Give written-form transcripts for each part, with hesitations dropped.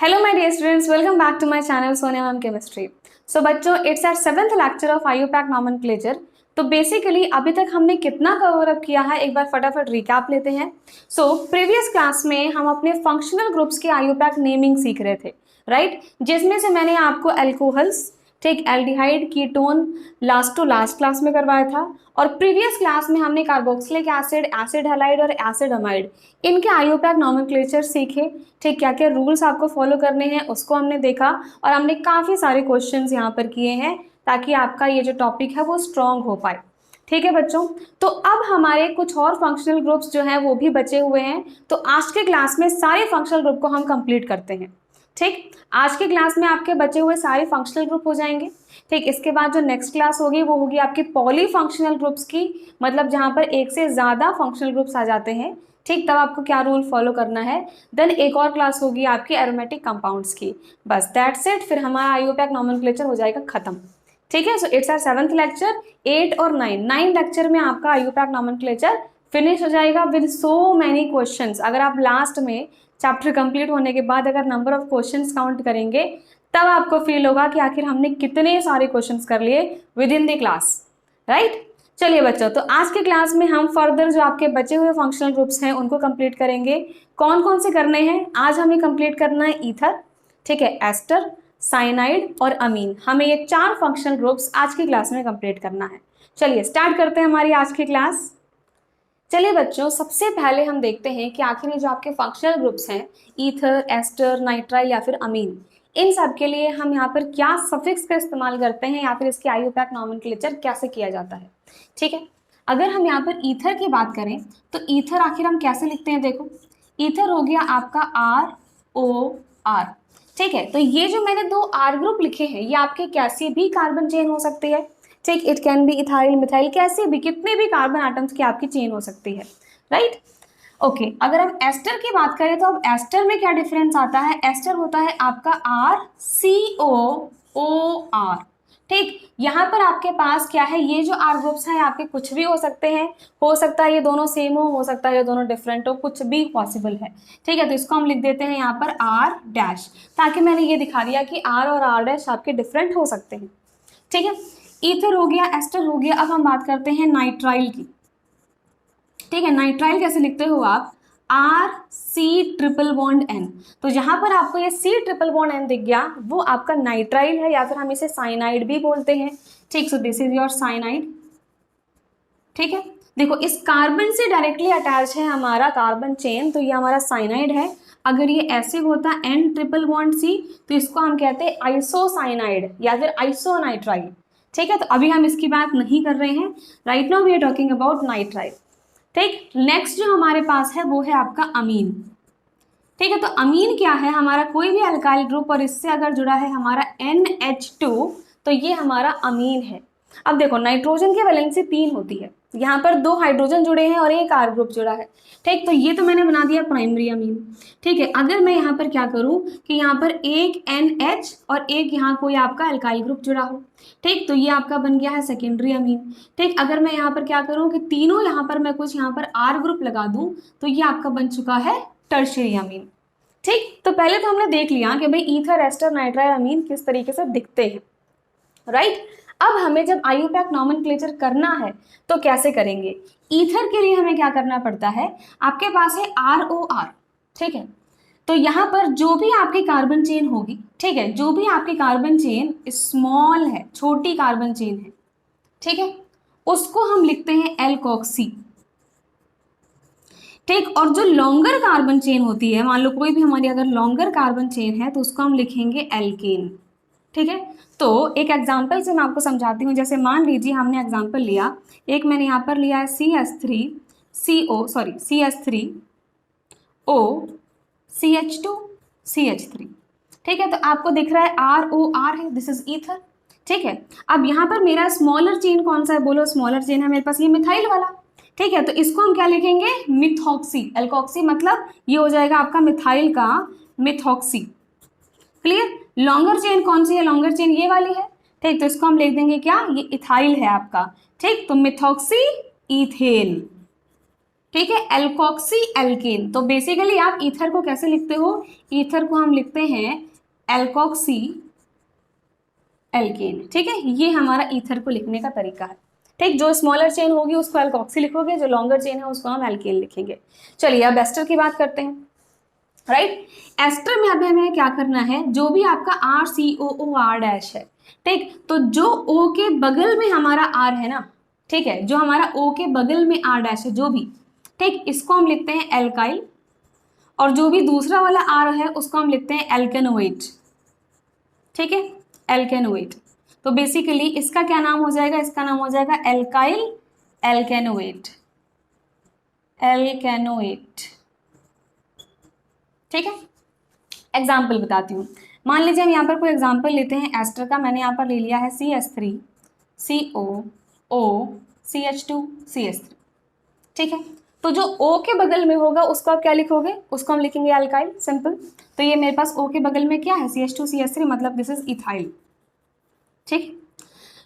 Hello my dear students, welcome back to my channel Sonia ma'am chemistry. So बच्चों, it's our 7th lecture of IUPAC nomenclature. तो basically अभी तक हमने कितना cover up किया है, एक बार फटाफट रिकैप लेते हैं। सो प्रीवियस क्लास में हम अपने फंक्शनल ग्रुप्स के आईयूपैक नेमिंग सीख रहे थे, राइट? जिसमें से मैंने आपको एल्कोहल्स, ठीक, aldehyde, ketone last to last class में करवाया था। और प्रीवियस क्लास में हमने कार्बोक्सिलिक एसिड, एसिड हैलाइड और एसिड अमाइड, इनके आईयूपैक नॉमेनक्लेचर सीखे। ठीक, क्या क्या रूल्स आपको फॉलो करने हैं उसको हमने देखा, और हमने काफ़ी सारे क्वेश्चंस यहाँ पर किए हैं ताकि आपका ये जो टॉपिक है वो स्ट्रॉन्ग हो पाए। ठीक है बच्चों, तो अब हमारे कुछ और फंक्शनल ग्रुप्स जो हैं वो भी बचे हुए हैं। तो आज के क्लास में सारे फंक्शनल ग्रुप को हम कंप्लीट करते हैं। ठीक, आज के क्लास में आपके बचे हुए सारे फंक्शनल ग्रुप हो जाएंगे। ठीक, इसके बाद जो नेक्स्ट क्लास होगी वो होगी आपकी पॉली फंक्शनल ग्रुप्स की, मतलब जहां पर एक से ज़्यादा फंक्शनल ग्रुप्स आ जाते हैं। ठीक, तब आपको क्या रूल फॉलो करना है। देन एक और क्लास होगी आपकी एरोमेटिक कंपाउंड्स की। बस दैट्स इट, फिर हमारा आईयूपैक नॉमेनक्लेचर हो जाएगा खत्म। ठीक है, so it's our 7th lecture. 8 और 9 लेक्चर में आपका आईयूपैक नॉमेनक्लेचर फिनिश हो जाएगा विद सो मैनी क्वेश्चंस। अगर आप लास्ट में चैप्टर कंप्लीट होने के बाद अगर नंबर ऑफ क्वेश्चंस काउंट करेंगे तब आपको फील होगा कि आखिर हमने कितने सारे क्वेश्चंस कर लिए with in the class, right? चलिए बच्चों, तो आज के क्लास में हम फर्दर जो आपके बचे हुए फंक्शनल ग्रुप्स हैं उनको कंप्लीट करेंगे। कौन कौन से करने हैं? आज हमें कंप्लीट करना है ईथर, ठीक है, एस्टर, साइनाइड और अमीन। हमें ये 4 फंक्शनल ग्रुप्स आज की क्लास में कंप्लीट करना है। चलिए स्टार्ट करते हैं हमारी आज की क्लास। चलिए बच्चों, सबसे पहले हम देखते हैं कि आखिर ये जो आपके फंक्शनल ग्रुप्स हैं ईथर, एस्टर, नाइट्राइल या फिर अमीन, इन सब के लिए हम यहाँ पर क्या सफिक्स का इस्तेमाल करते हैं या फिर इसके आईयूपैक नॉमेनक्लेचर कैसे किया जाता है। ठीक है, अगर हम यहाँ पर ईथर की बात करें तो ईथर आखिर हम कैसे लिखते हैं? देखो, ईथर हो गया आपका ROR। ठीक है, तो ये जो मैंने 2 R ग्रुप लिखे हैं ये आपके कैसी भी कार्बन चेन हो सकती है। ठीक, it can be ethyl, methyl, कैसे भी, कितने भी कार्बन एटम्स की आपकी चेन हो सकती है, राइट? ओके, अगर हम एस्टर की बात करें तो अब एस्टर में क्या डिफरेंस आता है? एस्टर होता है आपका RCOOR। ठीक, यहाँ पर आपके पास क्या है, ये जो R ग्रुप्स हैं आपके कुछ भी हो सकते हैं। हो सकता है ये दोनों सेम हो सकता है ये दोनों डिफरेंट हो, कुछ भी पॉसिबल है। ठीक है, तो इसको हम लिख देते हैं यहाँ पर R', ताकि मैंने ये दिखा दिया कि R और R' आपके डिफरेंट हो सकते हैं। ठीक है, ईथर हो गया, एस्टर हो गया। अब हम बात करते हैं नाइट्राइल की। ठीक है, नाइट्राइल कैसे लिखते हो आप? RC≡N। तो जहां पर आपको ये C≡N दिख गया वो आपका नाइट्राइल है, या फिर हम इसे साइनाइड भी बोलते हैं। ठीक, so this is your cyanide. ठीक है, देखो इस कार्बन से डायरेक्टली अटैच है हमारा कार्बन चेन, तो ये हमारा साइनाइड है। अगर ये ऐसे होता N≡C तो इसको हम कहते हैं आइसोसाइनाइड या फिर आइसोनाइट्राइल। ठीक है, तो अभी हम इसकी बात नहीं कर रहे हैं। Right now we are talking about nitrile. ठीक, नेक्स्ट जो हमारे पास है वो है आपका अमीन। ठीक है, तो अमीन क्या है? हमारा कोई भी अल्काइल ग्रुप और इससे अगर जुड़ा है हमारा NH2 तो ये हमारा अमीन है। अब देखो, नाइट्रोजन की वैलेंसी 3 होती है, यहाँ पर 2 हाइड्रोजन जुड़े हैं और एक R ग्रुप जुड़ा है। ठीक, तो ये तो मैंने बना दिया प्राइमरी अमीन। ठीक है, अगर मैं यहाँ पर क्या करूँ कि यहाँ पर एक NH और एक यहाँ कोई आपका अल्काइल ग्रुप जुड़ा हो, ठीक, तो ये आपका बन गया है सेकेंडरी अमीन। ठीक, अगर मैं यहाँ पर क्या करूँ कि तीनों यहाँ पर मैं कुछ यहाँ पर R ग्रुप लगा दूँ तो ये आपका बन चुका है टर्शियरी अमीन। ठीक, तो पहले तो हमने देख लिया कि भाई ईथर, एस्टर, नाइट्राइल, अमीन किस तरीके से दिखते हैं, राइट? अब हमें जब आईयूपैक नॉमेनक्लेचर करना है तो कैसे करेंगे? ईथर के लिए हमें क्या करना पड़ता है? आपके पास है ROR। ठीक है, तो यहाँ पर जो भी आपकी कार्बन चेन होगी, ठीक है, जो भी आपकी कार्बन चेन स्मॉल है, छोटी कार्बन चेन है, ठीक है, उसको हम लिखते हैं एल्कोक्सी। ठीक, और जो लॉन्गर कार्बन चेन होती है, मान लो कोई भी हमारी अगर लॉन्गर कार्बन चेन है तो उसको हम लिखेंगे एल्केन। ठीक है, तो एक एग्जांपल से मैं आपको समझाती हूँ। जैसे मान लीजिए हमने एग्जांपल लिया, एक मैंने यहाँ पर लिया है CH3O CH2CH3। ठीक है, तो आपको दिख रहा है ROR है, दिस इज ईथर। ठीक है, अब यहाँ पर मेरा स्मॉलर चेन कौन सा है? बोलो, स्मॉलर चेन है मेरे पास ये मिथाइल वाला। ठीक है, तो इसको हम क्या लिखेंगे? मिथॉक्सी। एल्कोक्सी मतलब ये हो जाएगा आपका मिथाइल का मिथॉक्सी। क्लियर? लॉन्गर चेन कौन सी है? लॉन्गर चेन ये वाली है। ठीक, तो इसको हम लिख देंगे क्या? ये इथाइल है आपका। ठीक, तो मिथॉक्सी इथेन। ठीक है, एल्कोक्सी एल्केन। तो बेसिकली आप ईथर को कैसे लिखते हो, ईथर को हम लिखते हैं एल्कोक्सी एल्केन। ठीक है, ये हमारा ईथर को लिखने का तरीका है। ठीक, जो स्मॉलर चेन होगी उसको एल्कोक्सी लिखोगे, जो लॉन्गर चेन है उसको हम एल्केन लिखेंगे। चलिए अब एस्टर की बात करते हैं। राइट, एस्टर में अभी हमें क्या करना है, जो भी आपका RCOO R' है, ठीक, तो जो O के बगल में हमारा R है ना, ठीक है, जो हमारा O के बगल में R' है जो भी, ठीक, इसको हम लिखते हैं एल्काइल, और जो भी दूसरा वाला R है उसको हम लिखते हैं एल्केनोएट। ठीक है, एल्केनोएट। तो बेसिकली इसका क्या नाम हो जाएगा, इसका नाम हो जाएगा एल्काइल एल्केनोएट, एल्केनोएट। ठीक है, एग्जाम्पल बताती हूँ। मान लीजिए हम यहाँ पर कोई एग्जाम्पल लेते हैं एस्टर का। मैंने यहाँ पर ले लिया है CH3 COO CH2 CH3। ठीक है, तो जो O के बगल में होगा उसको आप क्या लिखोगे, उसको हम लिखेंगे अल्काइल, सिंपल। तो ये मेरे पास O के बगल में क्या है, CH2 CH3, मतलब दिस इज इथाइल। ठीक,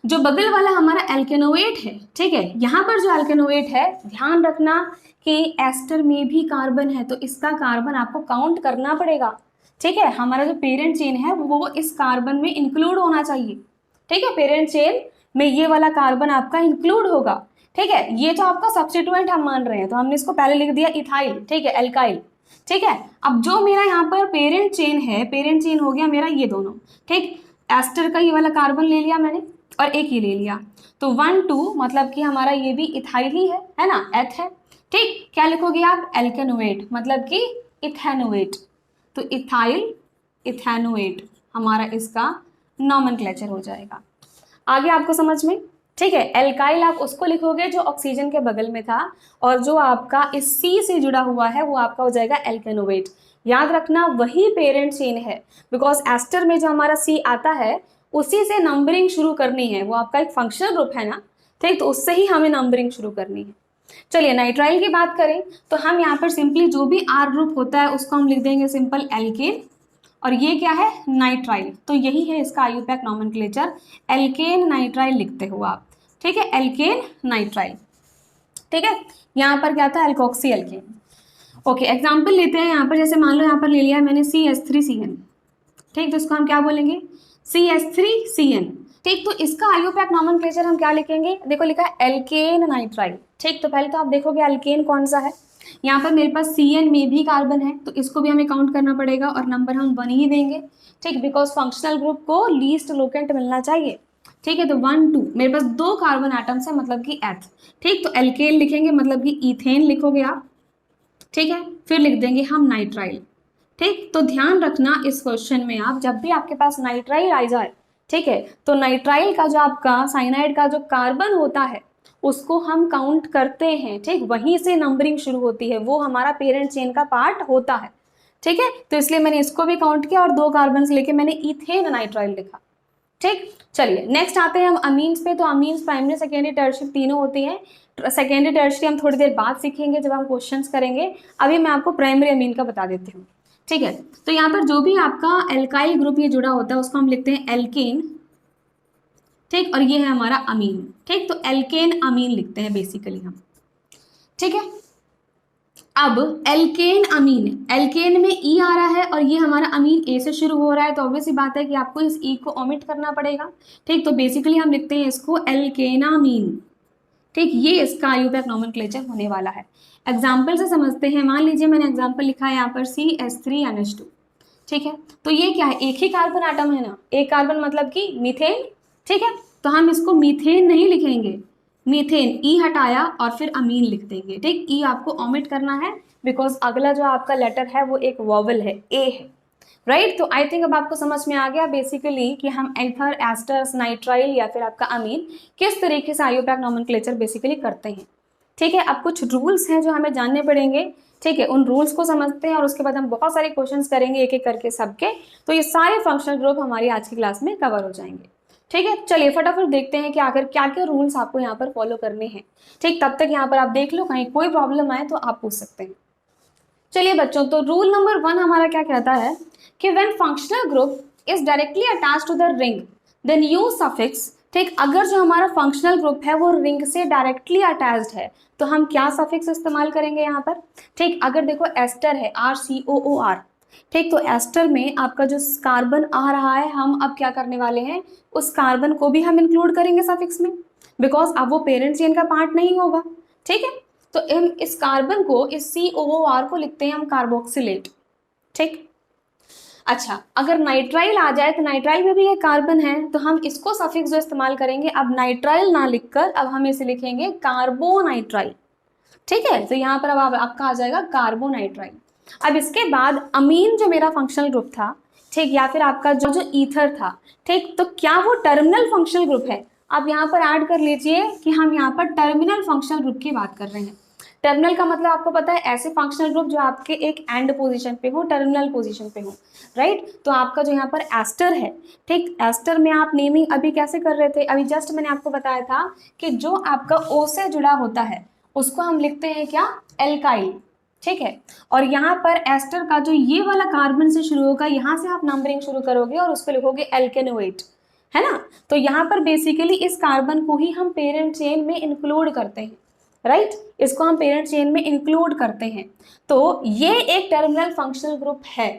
जो बगल वाला हमारा एल्केनोएट है, ठीक है, यहाँ पर जो एल्केनोएट है, ध्यान रखना कि एस्टर में भी कार्बन है, तो इसका कार्बन आपको काउंट करना पड़ेगा। ठीक है, हमारा जो पेरेंट चेन है वो इस कार्बन में इंक्लूड होना चाहिए। ठीक है, पेरेंट चेन में ये वाला कार्बन आपका इंक्लूड होगा। ठीक है, ये तो आपका सब्स्टिट्यूएंट हम मान रहे हैं, तो हमने इसको पहले लिख दिया इथाइल। ठीक है, एल्काइल। ठीक है, अब जो मेरा यहाँ पर पेरेंट चेन है, पेरेंट चेन हो गया मेरा ये दोनों। ठीक, एस्टर का ये वाला कार्बन ले लिया मैंने और एक ही ले लिया, तो 1 2 मतलब कि हमारा ये भी इथाइल ही है ना, एथ है। ठीक, क्या लिखोगे आप, एल्केनोएट, मतलब कि इथेनोएट। तो इथाइल इथेनोएट हमारा इसका नॉमेनक्लेचर हो जाएगा। आगे आपको समझ में। ठीक है, एल्काइल आप उसको लिखोगे जो ऑक्सीजन के बगल में था, और जो आपका इस C से जुड़ा हुआ है वो आपका हो जाएगा एल्केनोएट। याद रखना वही पेरेंट चेन है, बिकॉज एस्टर में जो हमारा C आता है उसी से नंबरिंग शुरू करनी है, वो आपका एक फंक्शनल ग्रुप है ना, ठीक, तो उससे ही हमें नंबरिंग शुरू करनी है। चलिए नाइट्राइल की बात करें तो हम यहाँ पर सिंपली जो भी R ग्रुप होता है उसको हम लिख देंगे सिंपल एल्केन, और ये क्या है, नाइट्राइल। तो यही है इसका आईयूपैक नॉमेनक्लेचर, एल्केन नाइट्राइल लिखते हो आप। ठीक है, एल्केन नाइट्राइल। ठीक है, यहाँ पर क्या था, एल्कोक्सी एल्केन। ओके, एग्जाम्पल लेते हैं यहाँ पर, जैसे मान लो यहाँ पर ले लिया है मैंने CH3CN। ठीक, तो इसको हम क्या बोलेंगे, CH3CN। ठीक, तो इसका आईयूपैक नॉमेनक्लेचर हम क्या लिखेंगे, देखो लिखा है एल्केन नाइट्राइल। ठीक, तो पहले तो आप देखोगे एल्केन कौन सा है, यहाँ पर मेरे पास CN में भी कार्बन है, तो इसको भी हमें काउंट करना पड़ेगा, और नंबर हम 1 ही देंगे। ठीक, बिकॉज फंक्शनल ग्रुप को लीस्ट लोकेंट मिलना चाहिए। ठीक है, तो 1 2 मेरे पास 2 कार्बन एटम्स है, मतलब कि एथ। ठीक, तो एल्केन लिखेंगे, मतलब कि इथेन लिखोगे आप। ठीक है, फिर लिख देंगे हम नाइट्राइल। ठीक, तो ध्यान रखना इस क्वेश्चन में आप जब भी आपके पास नाइट्राइल आ जाए, ठीक है, तो नाइट्राइल का जो आपका साइनाइड का जो कार्बन होता है उसको हम काउंट करते हैं। ठीक, वहीं से नंबरिंग शुरू होती है, वो हमारा पेरेंट चेन का पार्ट होता है। ठीक है, तो इसलिए मैंने इसको भी काउंट किया और 2 कार्बन लेके मैंने इथेन नाइट्राइल लिखा। ठीक, चलिए नेक्स्ट आते हैं हम अमीन्स पे। तो अमीन्स प्राइमरी सेकेंडरी टर्शियरी तीनों होती हैं। सेकेंडरी टर्शियरी हम थोड़ी देर बाद सीखेंगे जब हम क्वेश्चंस करेंगे, अभी मैं आपको प्राइमरी अमीन का बता देती हूँ। ठीक है, तो यहाँ पर जो भी आपका एल्काइल ग्रुप ये जुड़ा होता है उसको हम लिखते हैं एल्केन। ठीक, और ये है हमारा अमीन। ठीक, तो एल्केन अमीन लिखते हैं बेसिकली हम। ठीक है, अब एल्केन अमीन, एल्केन में ई आ रहा है और ये हमारा अमीन ए से शुरू हो रहा है, तो ऑब्वियस सी बात है कि आपको इस ई को ओमिट करना पड़ेगा। ठीक, तो बेसिकली हम लिखते हैं इसको एल्केनामीन। ठीक, ये इसका आईयूपैक नॉमेनक्लेचर होने वाला है। एग्जाम्पल से समझते हैं। मान लीजिए मैंने एग्जाम्पल लिखा है यहाँ पर CH3NH2। ठीक है, तो ये क्या है, एक ही कार्बन एटम है ना, एक कार्बन मतलब कि मीथेन। ठीक है, तो हम इसको मीथेन नहीं लिखेंगे, मीथेन ई हटाया और फिर अमीन लिख देंगे। ठीक, ई आपको ओमिट करना है बिकॉज अगला जो आपका लेटर है वो एक वॉवल है, ए है। राइट, तो आई थिंक अब आपको समझ में आ गया बेसिकली कि हम एथर, एस्टर्स, नाइट्राइल या फिर आपका अमीन किस तरीके से आईयूपैक नॉमेनक्लेचर बेसिकली करते हैं। ठीक है, अब कुछ रूल्स हैं जो हमें जानने पड़ेंगे। ठीक है, उन रूल्स को समझते हैं और उसके बाद हम बहुत सारे क्वेश्चंस करेंगे एक एक करके सबके, तो ये सारे फंक्शनल ग्रुप हमारी आज की क्लास में कवर हो जाएंगे। ठीक है, चलिए फटाफट देखते हैं कि आखिर क्या क्या रूल्स आपको यहाँ पर फॉलो करने हैं। ठीक, तब तक यहाँ पर आप देख लो, कहीं कोई प्रॉब्लम आए तो आप पूछ सकते हैं। चलिए बच्चों, तो रूल नंबर 1 हमारा क्या कहता है कि when functional group is directly attached to the ring then use suffix ठीक, अगर जो हमारा फंक्शनल ग्रुप है वो रिंग से डायरेक्टली अटैच्ड है तो हम क्या सफिक्स इस्तेमाल करेंगे यहाँ पर। ठीक, अगर देखो एस्टर है RCOOR, ठीक, तो एस्टर में आपका जो कार्बन आ रहा है हम अब क्या करने वाले हैं, उस कार्बन को भी हम इंक्लूड करेंगे सफिक्स में, बिकॉज अब वो पेरेंट चेन का पार्ट नहीं होगा। ठीक है, तो हम इस कार्बन को, इस COOR को लिखते हैं हम कार्बोक्सिलेट। ठीक, अच्छा, अगर नाइट्राइल आ जाए तो नाइट्राइल में भी ये कार्बन है तो हम इसको सफिक्स जो इस्तेमाल करेंगे, अब नाइट्राइल ना लिखकर अब हम इसे लिखेंगे कार्बोनाइट्राइल। ठीक है, तो यहाँ पर अब आपका आ जाएगा कार्बोनाइट्राइल। अब इसके बाद अमीन जो मेरा फंक्शनल ग्रुप था, ठीक, या फिर आपका जो जो ईथर था, ठीक, तो क्या वो टर्मिनल फंक्शनल ग्रुप है। आप यहाँ पर ऐड कर लीजिए कि हम यहाँ पर टर्मिनल फंक्शनल ग्रुप की बात कर रहे हैं। टर्मिनल का मतलब आपको पता है, ऐसे फंक्शनल ग्रुप जो आपके एक एंड पोजीशन पे हो, टर्मिनल पोजीशन पे हो, राइट। तो आपका जो यहाँ पर एस्टर है, ठीक, एस्टर में आप नेमिंग अभी कैसे कर रहे थे, अभी जस्ट मैंने आपको बताया था कि जो आपका O से जुड़ा होता है उसको हम लिखते हैं क्या, एल्काइल। ठीक है, और यहाँ पर एस्टर का जो ये वाला कार्बन से शुरू होगा, यहाँ से आप नंबरिंग शुरू करोगे और उसको लिखोगे एल्केनोएट, है ना। तो यहाँ पर बेसिकली इस कार्बन को ही हम पेरेंट चेन में इंक्लूड करते हैं, राइट, इसको हम पेरेंट चेन में इंक्लूड करते हैं। तो ये एक टर्मिनल फंक्शनल ग्रुप है।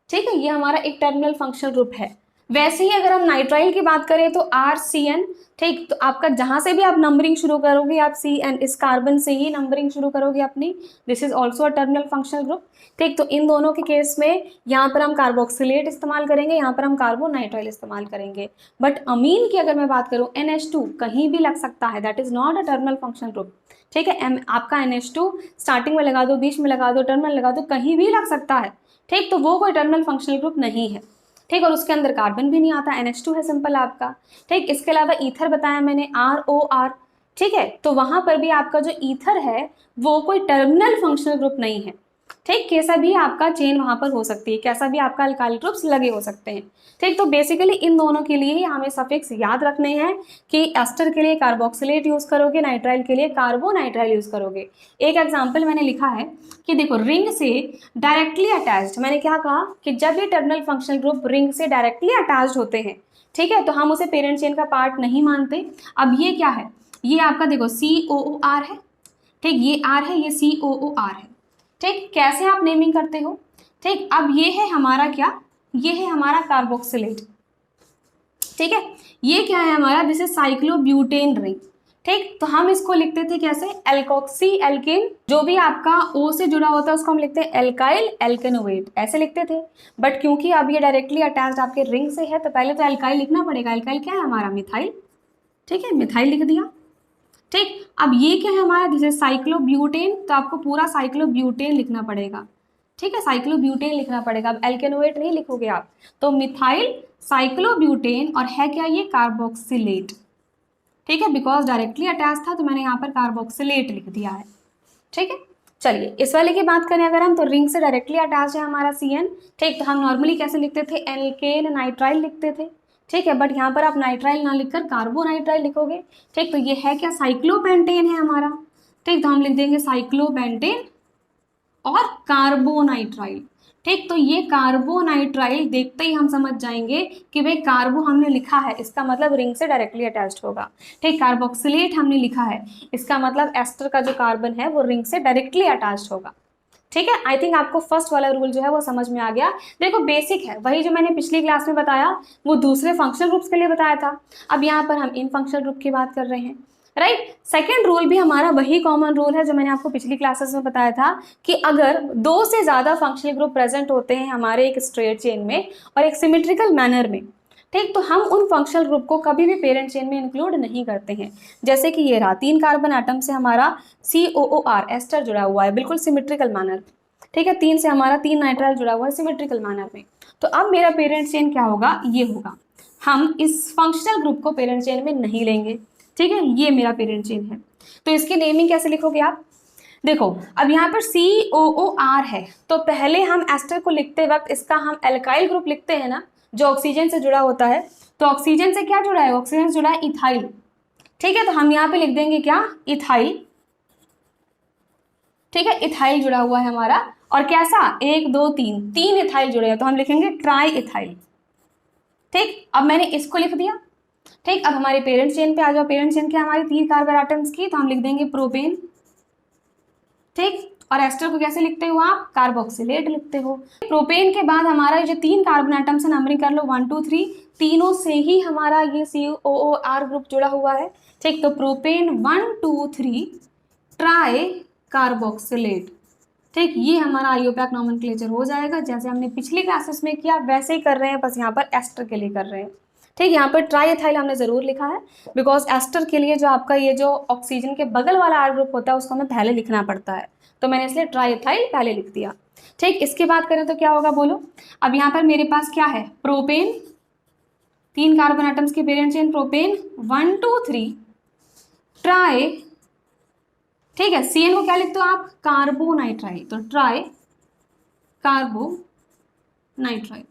ठीक है, ये हमारा एक टर्मिनल फंक्शनल ग्रुप है। वैसे ही अगर हम नाइट्राइल की बात करें तो RCN, ठीक, तो आपका जहां से भी आप नंबरिंग शुरू करोगे आप CN, इस कार्बन से ही नंबरिंग शुरू करोगे अपनी, this is also a terminal functional group. ठीक, तो इन दोनों के केस में यहाँ पर हम कार्बोक्सिलेट इस्तेमाल करेंगे, यहाँ पर हम कार्बोनाइट्राइल इस्तेमाल करेंगे। बट अमीन की अगर मैं बात करूँ, NH2 कहीं भी लग सकता है, that is not a terminal functional group. ठीक है, आपका NH2 स्टार्टिंग में लगा दो, बीच में लगा दो, टर्मिनल लगा दो, कहीं भी लग सकता है। ठीक, तो वो कोई टर्मिनल फंक्शनल ग्रुप नहीं है। ठीक, और उसके अंदर कार्बन भी नहीं आता, NH2 है सिंपल आपका। ठीक, इसके अलावा ईथर बताया मैंने, ROR। ठीक है, तो वहां पर भी आपका जो ईथर है वो कोई टर्मिनल फंक्शनल ग्रुप नहीं है। ठीक, कैसा भी आपका चेन वहां पर हो सकती है, कैसा भी आपका अल्काइल ग्रुप्स लगे हो सकते हैं। ठीक, तो बेसिकली इन दोनों के लिए हमें सफिक्स याद रखने हैं कि एस्टर के लिए कार्बोक्सिलेट यूज करोगे, नाइट्राइल के लिए कार्बोनाइट्राइल यूज करोगे। एक एग्जाम्पल मैंने लिखा है कि देखो, रिंग से डायरेक्टली अटैच्ड, मैंने क्या कहा कि जब ये टर्मिनल फंक्शनल ग्रुप रिंग से डायरेक्टली अटैच्ड होते हैं, ठीक है, तो हम उसे पेरेंट चेन का पार्ट नहीं मानते। अब ये क्या है, ये आपका देखो COOR है, ठीक, ये R है, ये COOR है। ठीक, कैसे आप नेमिंग करते हो। ठीक, अब ये है हमारा क्या, ये है हमारा कार्बोक्सिलेट। ठीक है, ये क्या है हमारा, दिस इज साइक्लोब्यूटेन रिंग। ठीक, तो हम इसको लिखते थे कैसे, एल्कोक्सी एल्केन, जो भी आपका O से जुड़ा होता है उसको हम लिखते हैं एल्काइल एल्केनोएट, ऐसे लिखते थे। बट क्योंकि अब ये डायरेक्टली अटैच्ड आपके रिंग से है तो पहले तो एल्काइल लिखना पड़ेगा। एल्काइल क्या है हमारा, मिथाइल। ठीक है, मिथाइल लिख दिया। ठीक, अब ये क्या है हमारा, दिस इज साइक्लोब्यूटेन, तो आपको पूरा साइक्लोब्यूटेन लिखना पड़ेगा। ठीक है, साइक्लोब्यूटेन लिखना पड़ेगा, अब एल्केनोएट नहीं लिखोगे आप। तो मिथाइल साइक्लोब्यूटेन, और है क्या ये, कार्बोक्सिलेट। ठीक है, बिकॉज डायरेक्टली अटैच था तो मैंने यहाँ पर कार्बोक्सिलेट लिख दिया है। ठीक है, चलिए इस वाले की बात करें अगर हम, तो रिंग से डायरेक्टली अटैच है हमारा CN। ठीक, तो हम नॉर्मली कैसे लिखते थे, एल्केन नाइट्राइल लिखते थे। ठीक है, बट यहाँ पर आप नाइट्राइल ना लिखकर कार्बोनाइट्राइल लिखोगे। ठीक, तो ये है क्या, साइक्लोपेंटेन है हमारा। ठीक, तो हम लिख देंगे साइक्लोपेंटेन और कार्बोनाइट्राइल। ठीक, तो ये कार्बोनाइट्राइल देखते ही हम समझ जाएंगे कि भाई कार्बो हमने लिखा है, इसका मतलब रिंग से डायरेक्टली अटैच्ड होगा। ठीक, कार्बोक्सिलेट हमने लिखा है, इसका मतलब एस्टर का जो कार्बन है वो रिंग से डायरेक्टली अटैच्ड होगा। ठीक है, आई थिंक आपको फर्स्ट वाला रूल जो है वो समझ में आ गया। देखो बेसिक है, वही जो मैंने पिछली क्लास में बताया वो दूसरे फंक्शनल ग्रुप्स के लिए बताया था। अब यहाँ पर हम इन फंक्शनल ग्रुप की बात कर रहे हैं, राइट। सेकेंड रूल भी हमारा वही कॉमन रूल है जो मैंने आपको पिछली क्लासेस में बताया था कि अगर 2 से ज़्यादा फंक्शनल ग्रुप प्रेजेंट होते हैं हमारे एक स्ट्रेट चेन में और एक सिमेट्रिकल मैनर में, ठीक, तो हम उन फंक्शनल ग्रुप को कभी भी पेरेंट चेन में इंक्लूड नहीं करते हैं। जैसे कि ये रहा, 3 कार्बन एटम से हमारा COOR एस्टर जुड़ा हुआ है बिल्कुल सिमेट्रिकल मैनर। ठीक है, 3 से हमारा 3 नाइट्राइल जुड़ा हुआ है सिमेट्रिकल मैनर में। तो अब मेरा पेरेंट चेन क्या होगा, ये होगा, हम इस फंक्शनल ग्रुप को पेरेंट चेन में नहीं लेंगे। ठीक है, ये मेरा पेरेंट चेन है। तो इसकी नेमिंग कैसे लिखोगे आप, देखो अब यहाँ पर COOR है तो पहले हम एस्टर को लिखते वक्त इसका हम एल्काइल ग्रुप लिखते हैं ना, जो ऑक्सीजन से जुड़ा होता है। तो ऑक्सीजन से क्या जुड़ा है, ऑक्सीजन से जुड़ा है इथाइल। ठीक है, तो हम यहाँ पे लिख देंगे क्या, इथाइल। ठीक है, इथाइल जुड़ा हुआ है हमारा, और कैसा, 1 2 3 इथाइल जुड़े हैं तो हम लिखेंगे ट्राई इथाइल। ठीक, अब मैंने इसको लिख दिया। ठीक, अब हमारे पेरेंट चेन पे आ जाओ। पेरेंट चेन के हमारी 3 कार्बन एटम्स की, तो हम लिख देंगे प्रोपेन। ठीक, और एस्टर को कैसे लिखते हो आप? कार्बोक्सिलेट लिखते हो। प्रोपेन के बाद हमारा जो 3 कार्बन एटम्स है नंबरिंग कर लो 1 2 3, तीनों से ही हमारा ये COOR ग्रुप जुड़ा हुआ है। ठीक, तो प्रोपेन 1 2 3 ट्राई कार्बोक्सिलेट। ठीक, ये हमारा आईयूपैक नॉमेनक्लेचर हो जाएगा। जैसे हमने पिछली क्लासेस में किया वैसे ही कर रहे हैं, बस यहाँ पर एस्टर के लिए कर रहे हैं। ठीक, यहाँ पर ट्राई एथाइल हमने जरूर लिखा है, बिकॉज एस्टर के लिए जो आपका ये जो ऑक्सीजन के बगल वाला आर ग्रुप होता है उसको हमें पहले लिखना पड़ता है, तो मैंने इसलिए ट्राई एथाइल पहले लिख दिया। ठीक, इसकी बात करें तो क्या होगा बोलो। अब यहाँ पर मेरे पास क्या है? प्रोपेन, 3 कार्बन एटम्स की पेरेंट चेन प्रोपेन 1 2 3 ट्राई। ठीक है, CN को क्या लिखते हो आप? कार्बोनाइट्राइल, तो ट्राई कार्बोनाइट्राइल।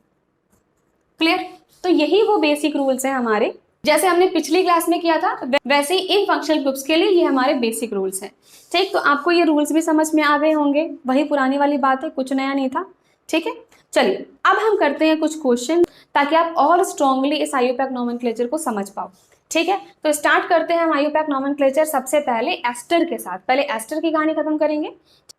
क्लियर? तो यही वो बेसिक रूल्स हैं हमारे, जैसे हमने पिछली क्लास में किया था वैसे ही इन फंक्शनल ग्रुप्स के लिए ये हमारे बेसिक रूल्स हैं। ठीक, तो आपको ये रूल्स भी समझ में आ गए होंगे, वही पुरानी वाली बात है, कुछ नया नहीं था। ठीक है, चलिए अब हम करते हैं कुछ क्वेश्चन ताकि आप और स्ट्रांगली इस आईयूपैक नॉमेनक्लेचर को समझ पाओ। ठीक है, तो स्टार्ट करते हैं हम आईयूपैक नॉमेनक्लेचर सबसे पहले एस्टर के साथ। पहले एस्टर की कहानी खत्म करेंगे,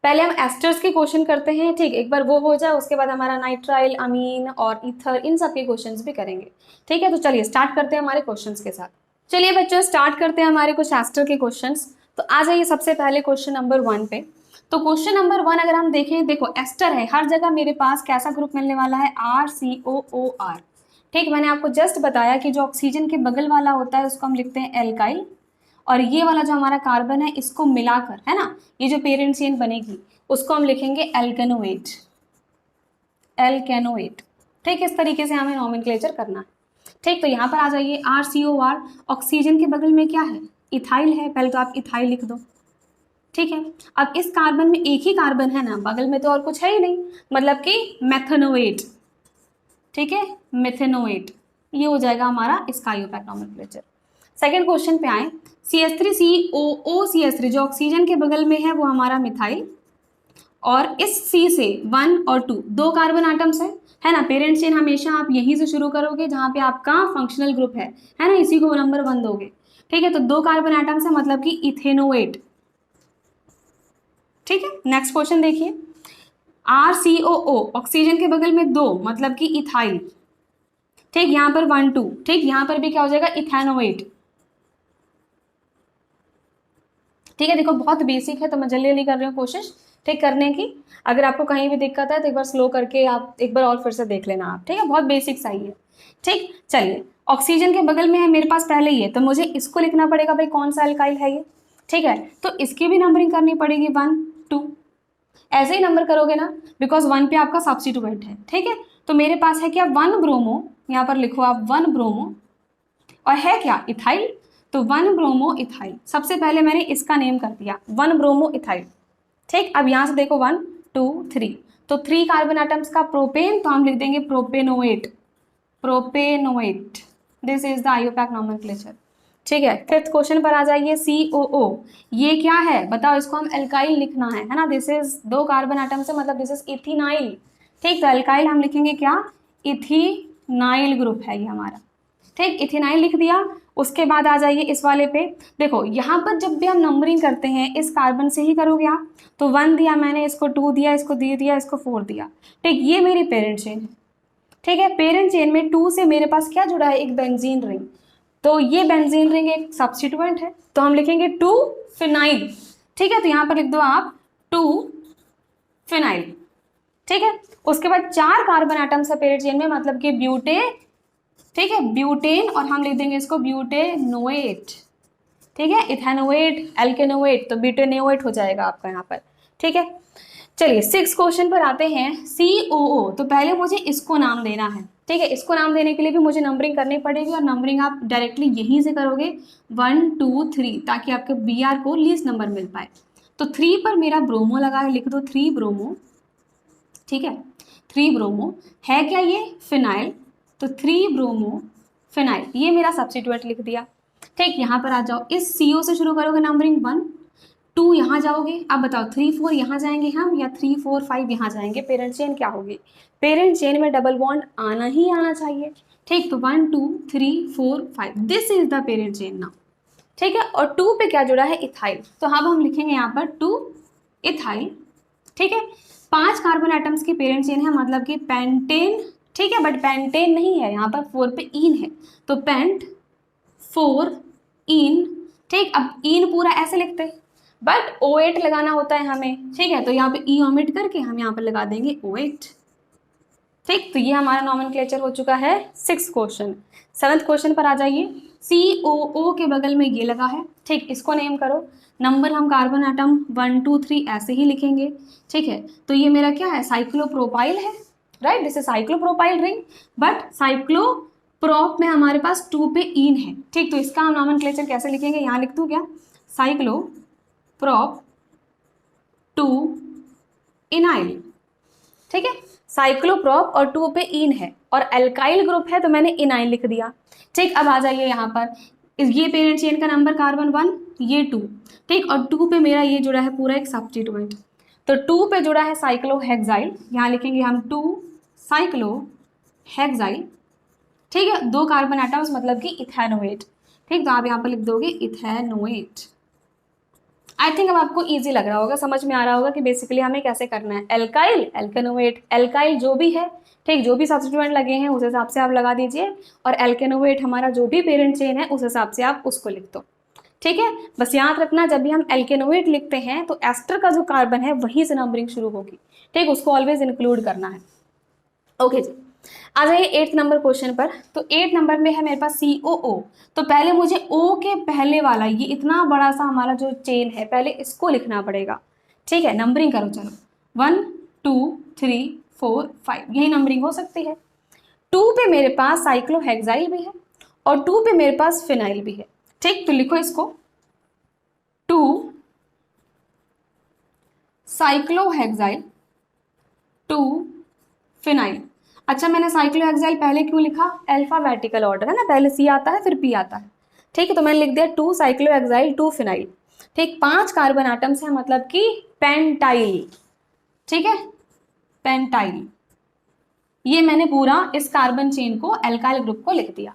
पहले हम एस्टर्स के क्वेश्चन करते हैं। ठीक, एक बार वो हो जाए उसके बाद हमारा नाइट्राइल, अमीन और ईथर, इन सब के क्वेश्चंस भी करेंगे। ठीक है, तो चलिए स्टार्ट करते हैं हमारे क्वेश्चंस के साथ। चलिए बच्चों स्टार्ट करते हैं हमारे कुछ एस्टर के क्वेश्चंस। तो आ जाइए सबसे पहले क्वेश्चन नंबर 1 पे। तो क्वेश्चन नंबर 1 अगर हम देखें, देखो एस्टर है, हर जगह मेरे पास कैसा ग्रुप मिलने वाला है? RCOOR। ठीक, मैंने आपको जस्ट बताया कि जो ऑक्सीजन के बगल वाला होता है उसको हम लिखते हैं एल्काइल, और ये वाला जो हमारा कार्बन है इसको मिलाकर, है ना, ये जो पेरेंट चेन बनेगी उसको हम लिखेंगे एल्केनोएट, एल्केनोएट। ठीक, इस तरीके से हमें नॉमेनक्लेचर करना है। ठीक, तो यहाँ पर आ जाइए RCOR, ऑक्सीजन के बगल में क्या है? इथाइल है, पहले तो आप इथाइल लिख दो। ठीक है, अब इस कार्बन में एक ही कार्बन है ना, बगल में तो और कुछ है ही नहीं, मतलब कि मेथेनोएट। ठीक है, मेथेनोएट, ये हो जाएगा हमारा इसका आईयूपैक नॉमेनक्लेचर। सेकंड क्वेश्चन पे आए, CH3COOCH3 जो ऑक्सीजन के बगल में है वो हमारा मिथाइल, और इस C से 1 और 2 दो कार्बन आइटम्स है ना। पेरेंट चेन हमेशा आप यहीं से शुरू करोगे जहां पे आपका फंक्शनल ग्रुप है ना, इसी को नंबर 1 दोगे। ठीक है, तो दो कार्बन आइटम्स है मतलब कि इथेनोएट। ठीक है, नेक्स्ट क्वेश्चन देखिए, RCOO ऑक्सीजन के बगल में 2 मतलब कि इथाइल। ठीक, यहाँ पर 1 2, ठीक, यहाँ पर भी क्या हो जाएगा? इथेनोएट। ठीक है, देखो बहुत बेसिक है तो मैं जल्दी जल्दी कर रही हूँ कोशिश ठीक करने की। अगर आपको कहीं भी दिक्कत है तो एक बार स्लो करके आप एक बार और फिर से देख लेना आप। ठीक है, बहुत बेसिक सा ही है। ठीक, चलिए ऑक्सीजन के बगल में है मेरे पास पहले ही है, तो मुझे इसको लिखना पड़ेगा भाई कौन सा एल्काइल है ये। ठीक है, तो इसकी भी नंबरिंग करनी पड़ेगी 1 2, ऐसे ही नंबर करोगे ना, बिकॉज 1 पे आपका सब्स्टिट्यूएंट है। ठीक है, तो मेरे पास है क्या? 1 ब्रोमो, यहाँ पर लिखो आप 1 ब्रोमो, और है क्या? इथाइल, तो 1 ब्रोमो इथाइल। सबसे पहले मैंने इसका नेम कर दिया 1 ब्रोमो इथाइल। ठीक, अब यहाँ से देखो 1 2 3, तो 3 कार्बन एटम्स का प्रोपेन, तो हम लिख देंगे propanoate, propanoate. This is the IUPAC nomenclature. ठीक है, फिफ्थ क्वेश्चन पर आ जाइए, COO, ये क्या है बताओ? इसको हम एल्काइल लिखना है ना, दिस इज दो कार्बन एटम से मतलब दिस इज इथिनाइल। ठीक, तो एल्काइल हम लिखेंगे क्या? इथिनाइल ग्रुप है ये हमारा। ठीक, इथिनाइल लिख दिया। उसके बाद आ जाइए इस वाले पे, देखो यहाँ पर जब भी हम नंबरिंग करते हैं इस कार्बन से ही करोगे आप, तो 1 दिया मैंने, इसको 2 दिया, इसको 3 दिया, इसको 4 दिया। ठीक, ये मेरी पेरेंट चेन है। ठीक है, पेरेंट चेन में 2 से मेरे पास क्या जुड़ा है? एक बेंजीन रिंग, तो ये बेंजीन रिंग एक सब्स्टिट्यूएंट है, तो हम लिखेंगे 2 फिनाइल। ठीक है, तो यहाँ पर लिख दो आप 2 फिनाइल। ठीक है, उसके बाद 4 कार्बन एटम्स है पेरेंट चेन में मतलब कि ब्यूटे। ठीक है, ब्यूटेन, और हम लिख देंगे इसको ब्यूटेनोएट। ठीक है, इथेनोएट, एल्केनोएट, तो ब्यूटेनोएट हो जाएगा आपका यहाँ पर। ठीक है, चलिए 6 क्वेश्चन पर आते हैं, COO, तो पहले मुझे इसको नाम देना है। ठीक है, इसको नाम देने के लिए भी मुझे नंबरिंग करनी पड़ेगी, और नंबरिंग आप डायरेक्टली यहीं से करोगे 1 2 3, ताकि आपके BR को लीस्ट नंबर मिल पाए। तो 3 पर मेरा ब्रोमो लगा है, लिख दो 3 ब्रोमो। ठीक है, 3 ब्रोमो है क्या? ये फिनाइल, तो 3 ब्रोमो फिनाइल, ये मेरा सब्स्टिट्यूएंट लिख दिया। ठीक, यहाँ पर आ जाओ, इस CO से शुरू करोगे नंबरिंग 1 2, यहाँ जाओगे। अब बताओ 3 4 यहाँ जाएंगे हम, या 3 4 5 यहाँ जाएंगे? पेरेंट चेन क्या होगी? पेरेंट चेन में डबल बॉन्ड आना ही आना चाहिए। ठीक, तो 1 2 3 4 5 this is the parent chain now. ठीक है, और 2 पे क्या जुड़ा है, इथाइल, तो अब हम लिखेंगे यहाँ पर 2 इथाइल। ठीक है, 5 कार्बन एटम्स की पेरेंट चेन है, मतलब कि पेंटेन। ठीक है, बट पेंटेन नहीं है, यहाँ पर 4 पे इन है, तो पेंट 4 इन। ठीक, अब इन पूरा ऐसे लिखते हैं, बट O8 लगाना होता है हमें। ठीक है, तो यहाँ पे ई ओमिट करके हम यहाँ पर लगा देंगे O8। ठीक, तो ये हमारा नॉमेनक्लेचर हो चुका है 6 क्वेश्चन। 7th क्वेश्चन पर आ जाइए। COO के बगल में ये लगा है। ठीक, इसको नेम करो। नंबर हम कार्बन एटम 1 2 3 ऐसे ही लिखेंगे। ठीक है, तो ये मेरा क्या है, साइक्लोप्रोपाइल है। Right, this is cyclopropyl ring, but cycloprop में हमारे पास 2 पे इन है। ठीक, तो इसका हम नॉमेनक्लेचर कैसे लिखेंगे, यहाँ लिख दूँ क्या, साइक्लोप्रोप 2 इनाइल। ठीक है, साइक्लोप्रोप और 2 पे इन है, और एल्काइल ग्रुप है तो मैंने इनाइल लिख दिया। ठीक, अब आ जाइए यहाँ पर, ये पेरेंट चेन का नंबर कार्बन 1, ये 2। ठीक, और 2 पे मेरा ये जुड़ा है पूरा एक सब्स्टिट्यूएंट, तो 2 पे जुड़ा है साइक्लोहेक्साइल, यहाँ लिखेंगे हम 2 साइक्लोहेक्साइल। ठीक है, 2 कार्बन एटम्स मतलब कि इथेनोएट। ठीक, तो आप यहाँ पर लिख दोगे इथेनोएट। आई थिंक अब आपको इजी लग रहा होगा, समझ में आ रहा होगा कि बेसिकली हमें कैसे करना है। एल्काइल, एल्केनोएट, एल्काइल जो भी है, ठीक, जो भी सब्स्टिट्यूएंट लगे हैं उस हिसाब से आप लगा दीजिए, और एल्केनोएट हमारा जो भी पेरेंट चेन है उस हिसाब से आप उसको लिख दो। ठीक है, बस याद रखना जब भी हम एल्केनोएट लिखते हैं तो एस्टर का जो कार्बन है वहीं से नंबरिंग शुरू होगी। ठीक, उसको ऑलवेज इंक्लूड करना है। ओके जी, आ जाइए 8th नंबर क्वेश्चन पर। तो 8 नंबर में है मेरे पास COO, तो पहले मुझे O के पहले वाला ये इतना बड़ा सा हमारा जो चेन है पहले इसको लिखना पड़ेगा। ठीक है, नंबरिंग करो, चलो 1 2 3 4 5 यही नंबरिंग हो सकती है। 2 पे मेरे पास साइक्लोहेक्साइल भी है और 2 पे मेरे पास फिनाइल भी है। ठीक, तो लिखो इसको 2 साइक्लोहेक्साइल 2 फिनाइल। अच्छा, मैंने साइक्लोहेक्साइल पहले क्यों लिखा, अल्फाबेटिकल ऑर्डर है ना, पहले C आता है फिर P आता है। ठीक है, तो मैंने लिख दिया 2 साइक्लोहेक्साइल 2 फिनाइल। ठीक, 5 कार्बन एटम्स है, मतलब कि पेंटाइल। ठीक है, पेंटाइल, ये मैंने पूरा इस कार्बन चेन को, एल्काइल ग्रुप को लिख दिया।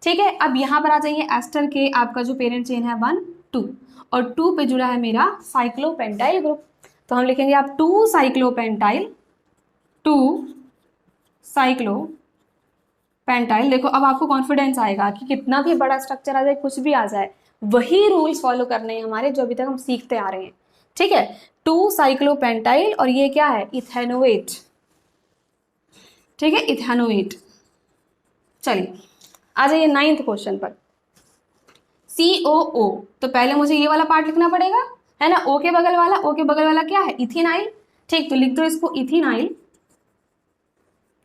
ठीक है, अब यहाँ पर आ जाइए, एस्टर के आपका जो पेरेंट चेन है 1 2, और 2 पे जुड़ा है मेरा साइक्लोपेंटाइल ग्रुप, तो हम लिखेंगे आप 2 साइक्लोपेंटाइल 2 साइक्लोपेंटाइल। देखो अब आपको कॉन्फिडेंस आएगा कि कितना भी बड़ा स्ट्रक्चर आ जाए, कुछ भी आ जाए, वही रूल्स फॉलो करने हैं हमारे जो अभी तक हम सीखते आ रहे हैं। ठीक है, 2 साइक्लोपेंटाइल, और ये क्या है, इथेनोएट। ठीक है, इथेनोएट। चलिए आ जाइए 9th क्वेश्चन पर। COO, तो पहले मुझे ये वाला पार्ट लिखना पड़ेगा, है ना, O के बगल वाला, O के बगल वाला क्या है, इथेनाइल। ठीक, तो लिख दो इसको इथेनाइल।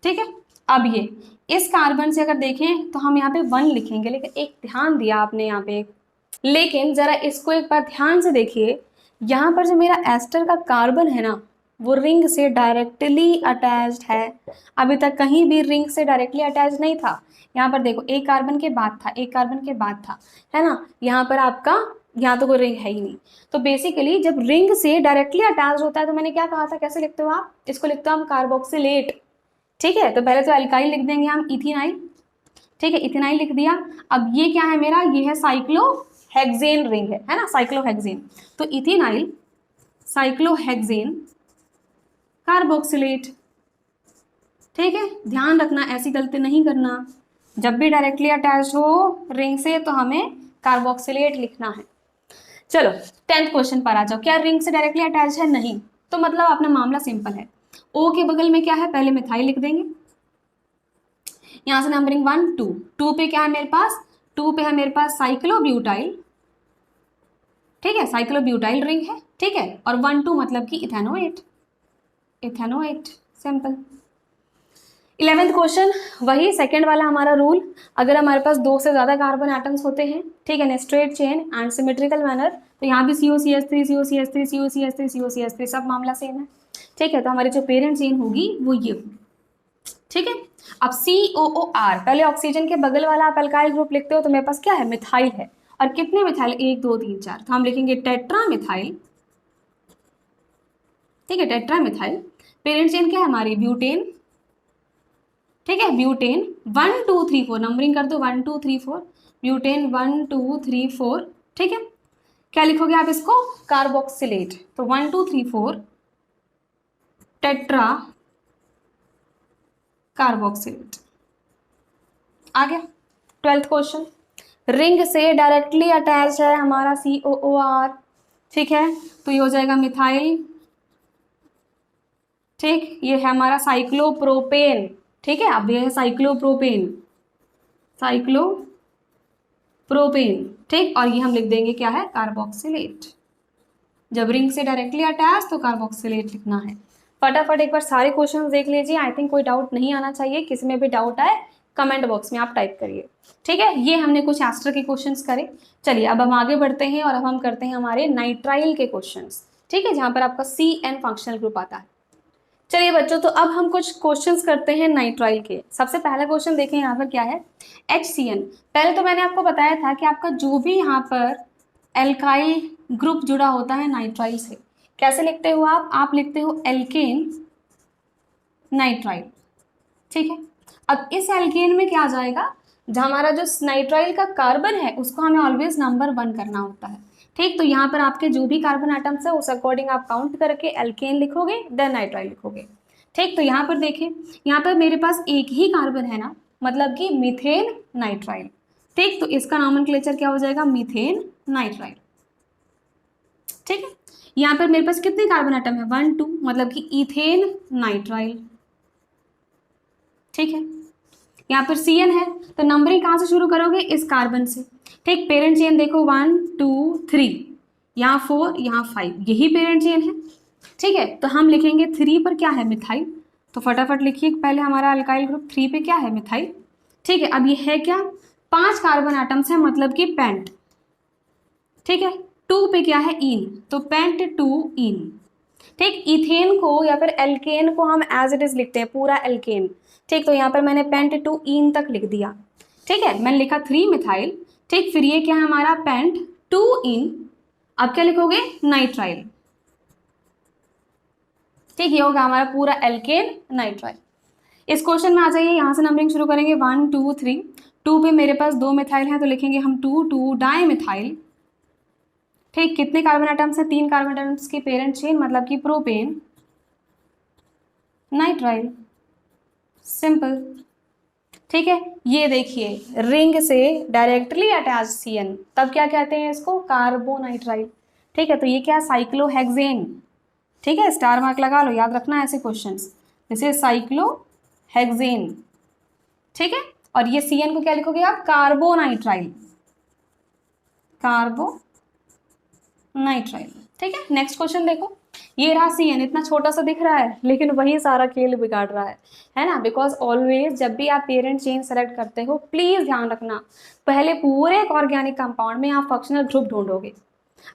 ठीक है, अब ये इस कार्बन से अगर देखें तो हम यहाँ पे 1 लिखेंगे, लेकिन एक ध्यान दिया आपने यहाँ पे, लेकिन जरा इसको एक बार ध्यान से देखिए, यहाँ पर जो मेरा एस्टर का कार्बन है ना, वो रिंग से डायरेक्टली अटैच्ड है। अभी तक कहीं भी रिंग से डायरेक्टली अटैच नहीं था। यहाँ पर देखो, एक कार्बन के बाद था, एक कार्बन के बाद था, है ना, यहाँ पर आपका, यहाँ तो कोई रिंग है ही नहीं। तो बेसिकली जब रिंग से डायरेक्टली अटैच होता है तो मैंने क्या कहा था, कैसे लिखते हो आप इसको, लिखते हो हम कार्बोक्सिलेट। ठीक है, तो पहले तो एल्काइल लिख देंगे हम, इथेनाइल। ठीक है, इथेनाइल लिख दिया। अब ये क्या है मेरा, ये है साइक्लोहेक्सेन रिंग है ना, साइक्लोहेक्सेन, तो इथेनाइल साइक्लोहेक्सेन कार्बोक्सिलेट। ठीक है, ध्यान रखना ऐसी गलती नहीं करना, जब भी डायरेक्टली अटैच हो रिंग से तो हमें कार्बोक्सिलेट लिखना है। चलो 10th क्वेश्चन पर आ जाओ। क्या रिंग से डायरेक्टली अटैच है, नहीं, तो मतलब अपना मामला सिंपल है। O के बगल में क्या है, पहले मिथाइल लिख देंगे, यहां से नंबरिंग 1 2, 2 पे क्या है मेरे पास, 2 पे है मेरे पास साइक्लोब्यूटाइल। ठीक है, साइक्लोब्यूटाइल रिंग है। ठीक है, और 1 2 मतलब कि ethanoate, ethanoate, simple. 11th question, वही सेकंड वाला हमारा रूल, अगर हमारे पास 2 से ज़्यादा कार्बन एटम्स होते हैं, ठीक है, in straight chain and symmetrical manner, तो यहाँ भी COCH3 COCH3 COCH3 COCH3 सब मामला सेम है। ठीक है, तो हमारी जो पेरेंट चेन होगी वो ये होगी। ठीक है, अब COOR, पहले ऑक्सीजन के बगल वाला आप एल्काइल ग्रुप लिखते हो, तो मेरे पास क्या है, मिथाइल है, और कितने मिथाइल, 1 2 3 4, तो हम लिखेंगे टेट्रा मिथाइल। ठीक है, टेट्रा मिथाइल। पेरेंट चेन क्या है हमारी, ब्यूटेन ठीक है, ब्यूटेन 1 2 3 4, नंबरिंग कर दो 1 2 3 4, ब्यूटेन 1 2 3 4, ठीक है। क्या लिखोगे आप इसको, कार्बोक्सिलेट। तो 1 2 3 4 टेट्रा कार्बोक्सिलेट। आ गया 12th क्वेश्चन। रिंग से डायरेक्टली अटैच है हमारा COOR, ठीक है, तो ये हो जाएगा मिथाइल, ठीक। ये है हमारा साइक्लोप्रोपेन, ठीक है। अब ये है साइक्लोप्रोपेन, साइक्लोप्रोपेन, ठीक। और ये हम लिख देंगे क्या है, कार्बोक्सिलेट। जब रिंग से डायरेक्टली अटैच तो कार्बोक्सिलेट लिखना है। फटाफट एक बार सारे क्वेश्चन देख लीजिए, आई थिंक कोई डाउट नहीं आना चाहिए। किसी में भी डाउट आए कमेंट बॉक्स में आप टाइप करिए, ठीक है। ये हमने कुछ एस्टर के क्वेश्चंस करे। चलिए अब हम आगे बढ़ते हैं और अब हम करते हैं हमारे नाइट्राइल के क्वेश्चंस, ठीक है, जहां पर आपका CN फंक्शनल ग्रुप आता है। चलिए बच्चों, तो अब हम कुछ क्वेश्चंस करते हैं नाइट्राइल के। सबसे पहला क्वेश्चन देखें यहाँ पर क्या है, HCN। पहले तो मैंने आपको बताया था कि आपका जो भी यहाँ पर एल्काइल ग्रुप जुड़ा होता है नाइट्राइल से, कैसे लिखते हो आप लिखते हो एल्केन नाइट्राइल, ठीक है। अब इस एल्केन में क्या आ जाएगा, जहाँ हमारा जो नाइट्राइल का कार्बन है उसको हमें ऑलवेज नंबर 1 करना होता है, ठीक। तो यहाँ पर आपके जो भी कार्बन आइटम्स है उस अकॉर्डिंग आप काउंट करके एल्केन लिखोगे, देन नाइट्राइल लिखोगे, ठीक। तो यहाँ पर देखें, यहाँ पर मेरे पास एक ही कार्बन है ना, मतलब कि मीथेन नाइट्राइल, ठीक। तो इसका नॉमेनक्लेचर क्या हो जाएगा, मीथेन नाइट्राइल, ठीक है। यहाँ पर मेरे पास कितने कार्बन आइटम है, 1 2, मतलब कि इथेन नाइट्राइल, ठीक है। यहाँ पर CN है तो नंबरिंग कहाँ से शुरू करोगे, इस कार्बन से, ठीक। पेरेंट चेन देखो 1 2 3, यहाँ 4 यहाँ 5, यही पेरेंट चेन है, ठीक है। तो हम लिखेंगे 3 पर क्या है, मिथाइल। तो फटाफट लिखिए पहले हमारा अल्काइल ग्रुप 3 पे क्या है, मिथाइल, ठीक है। अब ये है क्या, 5 कार्बन आइटम्स है, मतलब कि पेंट, ठीक है। 2 पे क्या है, इन, तो पेंट 2 इन, ठीक। इथेन को या फिर एल्केन को हम एज इट इज लिखते हैं पूरा एल्केन, ठीक। तो यहाँ पर मैंने पेंट 2 इन तक लिख दिया, ठीक है। मैंने लिखा 3 मिथाइल, ठीक। फिर ये क्या है हमारा पेंट 2 इन, अब क्या लिखोगे, नाइट्राइल, ठीक। ये होगा हमारा पूरा एल्केन नाइट्राइल। इस क्वेश्चन में आ जाइए, यहाँ से नंबरिंग शुरू करेंगे 1 2 3, 2 पे मेरे पास 2 मिथाइल हैं तो लिखेंगे हम 2 2 डाई मिथाइल, ठीक। कितने कार्बन आइटम्स हैं, 3 कार्बन आइटम्स की पेरेंट चेन, मतलब कि प्रोपेन नाइट्राइल, सिंपल, ठीक है। ये देखिए रिंग से डायरेक्टली अटैच CN, तब क्या कहते हैं इसको, कार्बोनाइट्राइल, ठीक है। तो ये क्या है, साइक्लोहेक्सेन, ठीक है, स्टार मार्क लगा लो, याद रखना ऐसे क्वेश्चंस, जैसे साइक्लोहेक्सेन, ठीक है। और ये CN को क्या लिखोगे आप, कार्बोनाइट्राइल, कार्बोनाइट्राइल, ठीक है। नेक्स्ट क्वेश्चन देखो, ये रहा CN, इतना छोटा सा दिख रहा है लेकिन वही सारा खेल बिगाड़ रहा है ना। बिकॉज ऑलवेज जब भी आप पेरेंट चेन सेलेक्ट करते हो, प्लीज ध्यान रखना पहले पूरे ऑर्गेनिक कंपाउंड में आप फंक्शनल ग्रुप ढूंढोगे।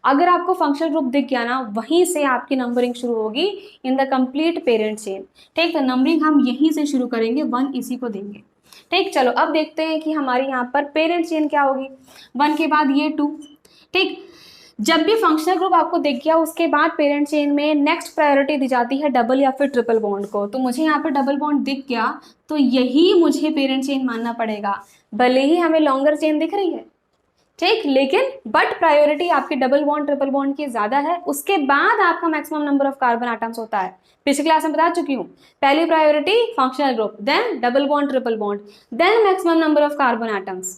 अगर आपको फंक्शनल ग्रुप दिख गया ना, वहीं से आपकी नंबरिंग शुरू होगी in the complete parent chain, ठीक। तो नंबरिंग हम यहीं से शुरू करेंगे, 1 इसी को देंगे, ठीक। चलो अब देखते हैं कि हमारी यहाँ पर पेरेंट चेन क्या होगी, 1 के बाद ये 2, ठीक। जब भी फंक्शनल ग्रुप आपको दिख गया उसके बाद पेरेंट चेन में नेक्स्ट प्रायोरिटी दी जाती है डबल या फिर ट्रिपल बॉन्ड को। तो मुझे यहाँ पर डबल बॉन्ड दिख गया तो यही मुझे पेरेंट चेन मानना पड़ेगा, भले ही हमें लॉन्गर चेन दिख रही है, ठीक। लेकिन बट प्रायोरिटी आपकी डबल बॉन्ड ट्रिपल बॉन्ड की ज्यादा है, उसके बाद आपका maximum number of carbon atoms होता है। पिछली क्लास में बता चुकी हूँ, पहली priority functional group, then double bond triple bond, then maximum number of carbon atoms,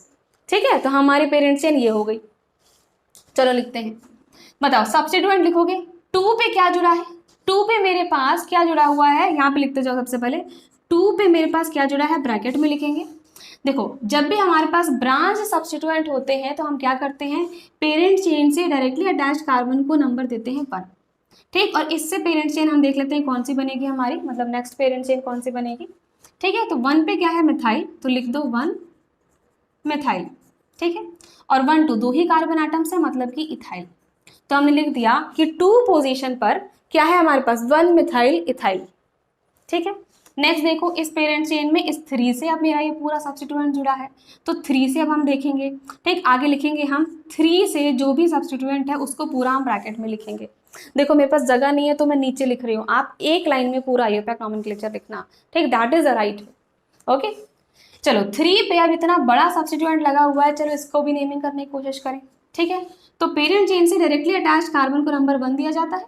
ठीक है। तो हमारी पेरेंट चेन ये हो गई। चलो लिखते हैं, बताओ सब्स्टिट्यूएंट लिखोगे, 2 पे क्या जुड़ा है, 2 पे मेरे पास क्या जुड़ा हुआ है, यहाँ पे लिखते जाओ सबसे पहले, 2 पे मेरे पास क्या जुड़ा है, ब्रैकेट में लिखेंगे। देखो जब भी हमारे पास ब्रांच सब्स्टिट्यूएंट होते हैं तो हम क्या करते हैं, पेरेंट चेन से डायरेक्टली अटैच कार्बन को नंबर देते हैं 1, ठीक। और इससे पेरेंट चेन हम देख लेते हैं कौन सी बनेगी हमारी, मतलब नेक्स्ट पेरेंट चेन कौन सी बनेगी, ठीक है। तो 1 पे क्या है, मिथाइल, तो लिख दो 1 मिथाइल, ठीक है। और 1 2 दो ही कार्बन आइटम्स है, मतलब कि इथाइल। तो हमने लिख दिया कि 2 पोजीशन पर क्या है हमारे पास, 1 मिथाइल इथाइल, ठीक है। नेक्स्ट देखो इस पेरेंट चेन में इस 3 से अब मेरा ये पूरा सब्स्टिट्यूएंट जुड़ा है, तो 3 से अब हम देखेंगे, ठीक। आगे लिखेंगे हम 3 से जो भी सब्स्टिट्यूएंट है उसको पूरा हम ब्रैकेट में लिखेंगे। देखो मेरे पास जगह नहीं है तो मैं नीचे लिख रही हूँ, आप एक लाइन में पूरा आईयूपैक नॉमेनक्लेचर लिखना, ठीक, that is a right. Okay, चलो 3 पे अब इतना बड़ा सब्स्टिट्यूएंट लगा हुआ है, चलो इसको भी नेमिंग करने की कोशिश करें। ठीक है, तो पेरेंट चेन से डायरेक्टली अटैच कार्बन को नंबर 1 दिया जाता है,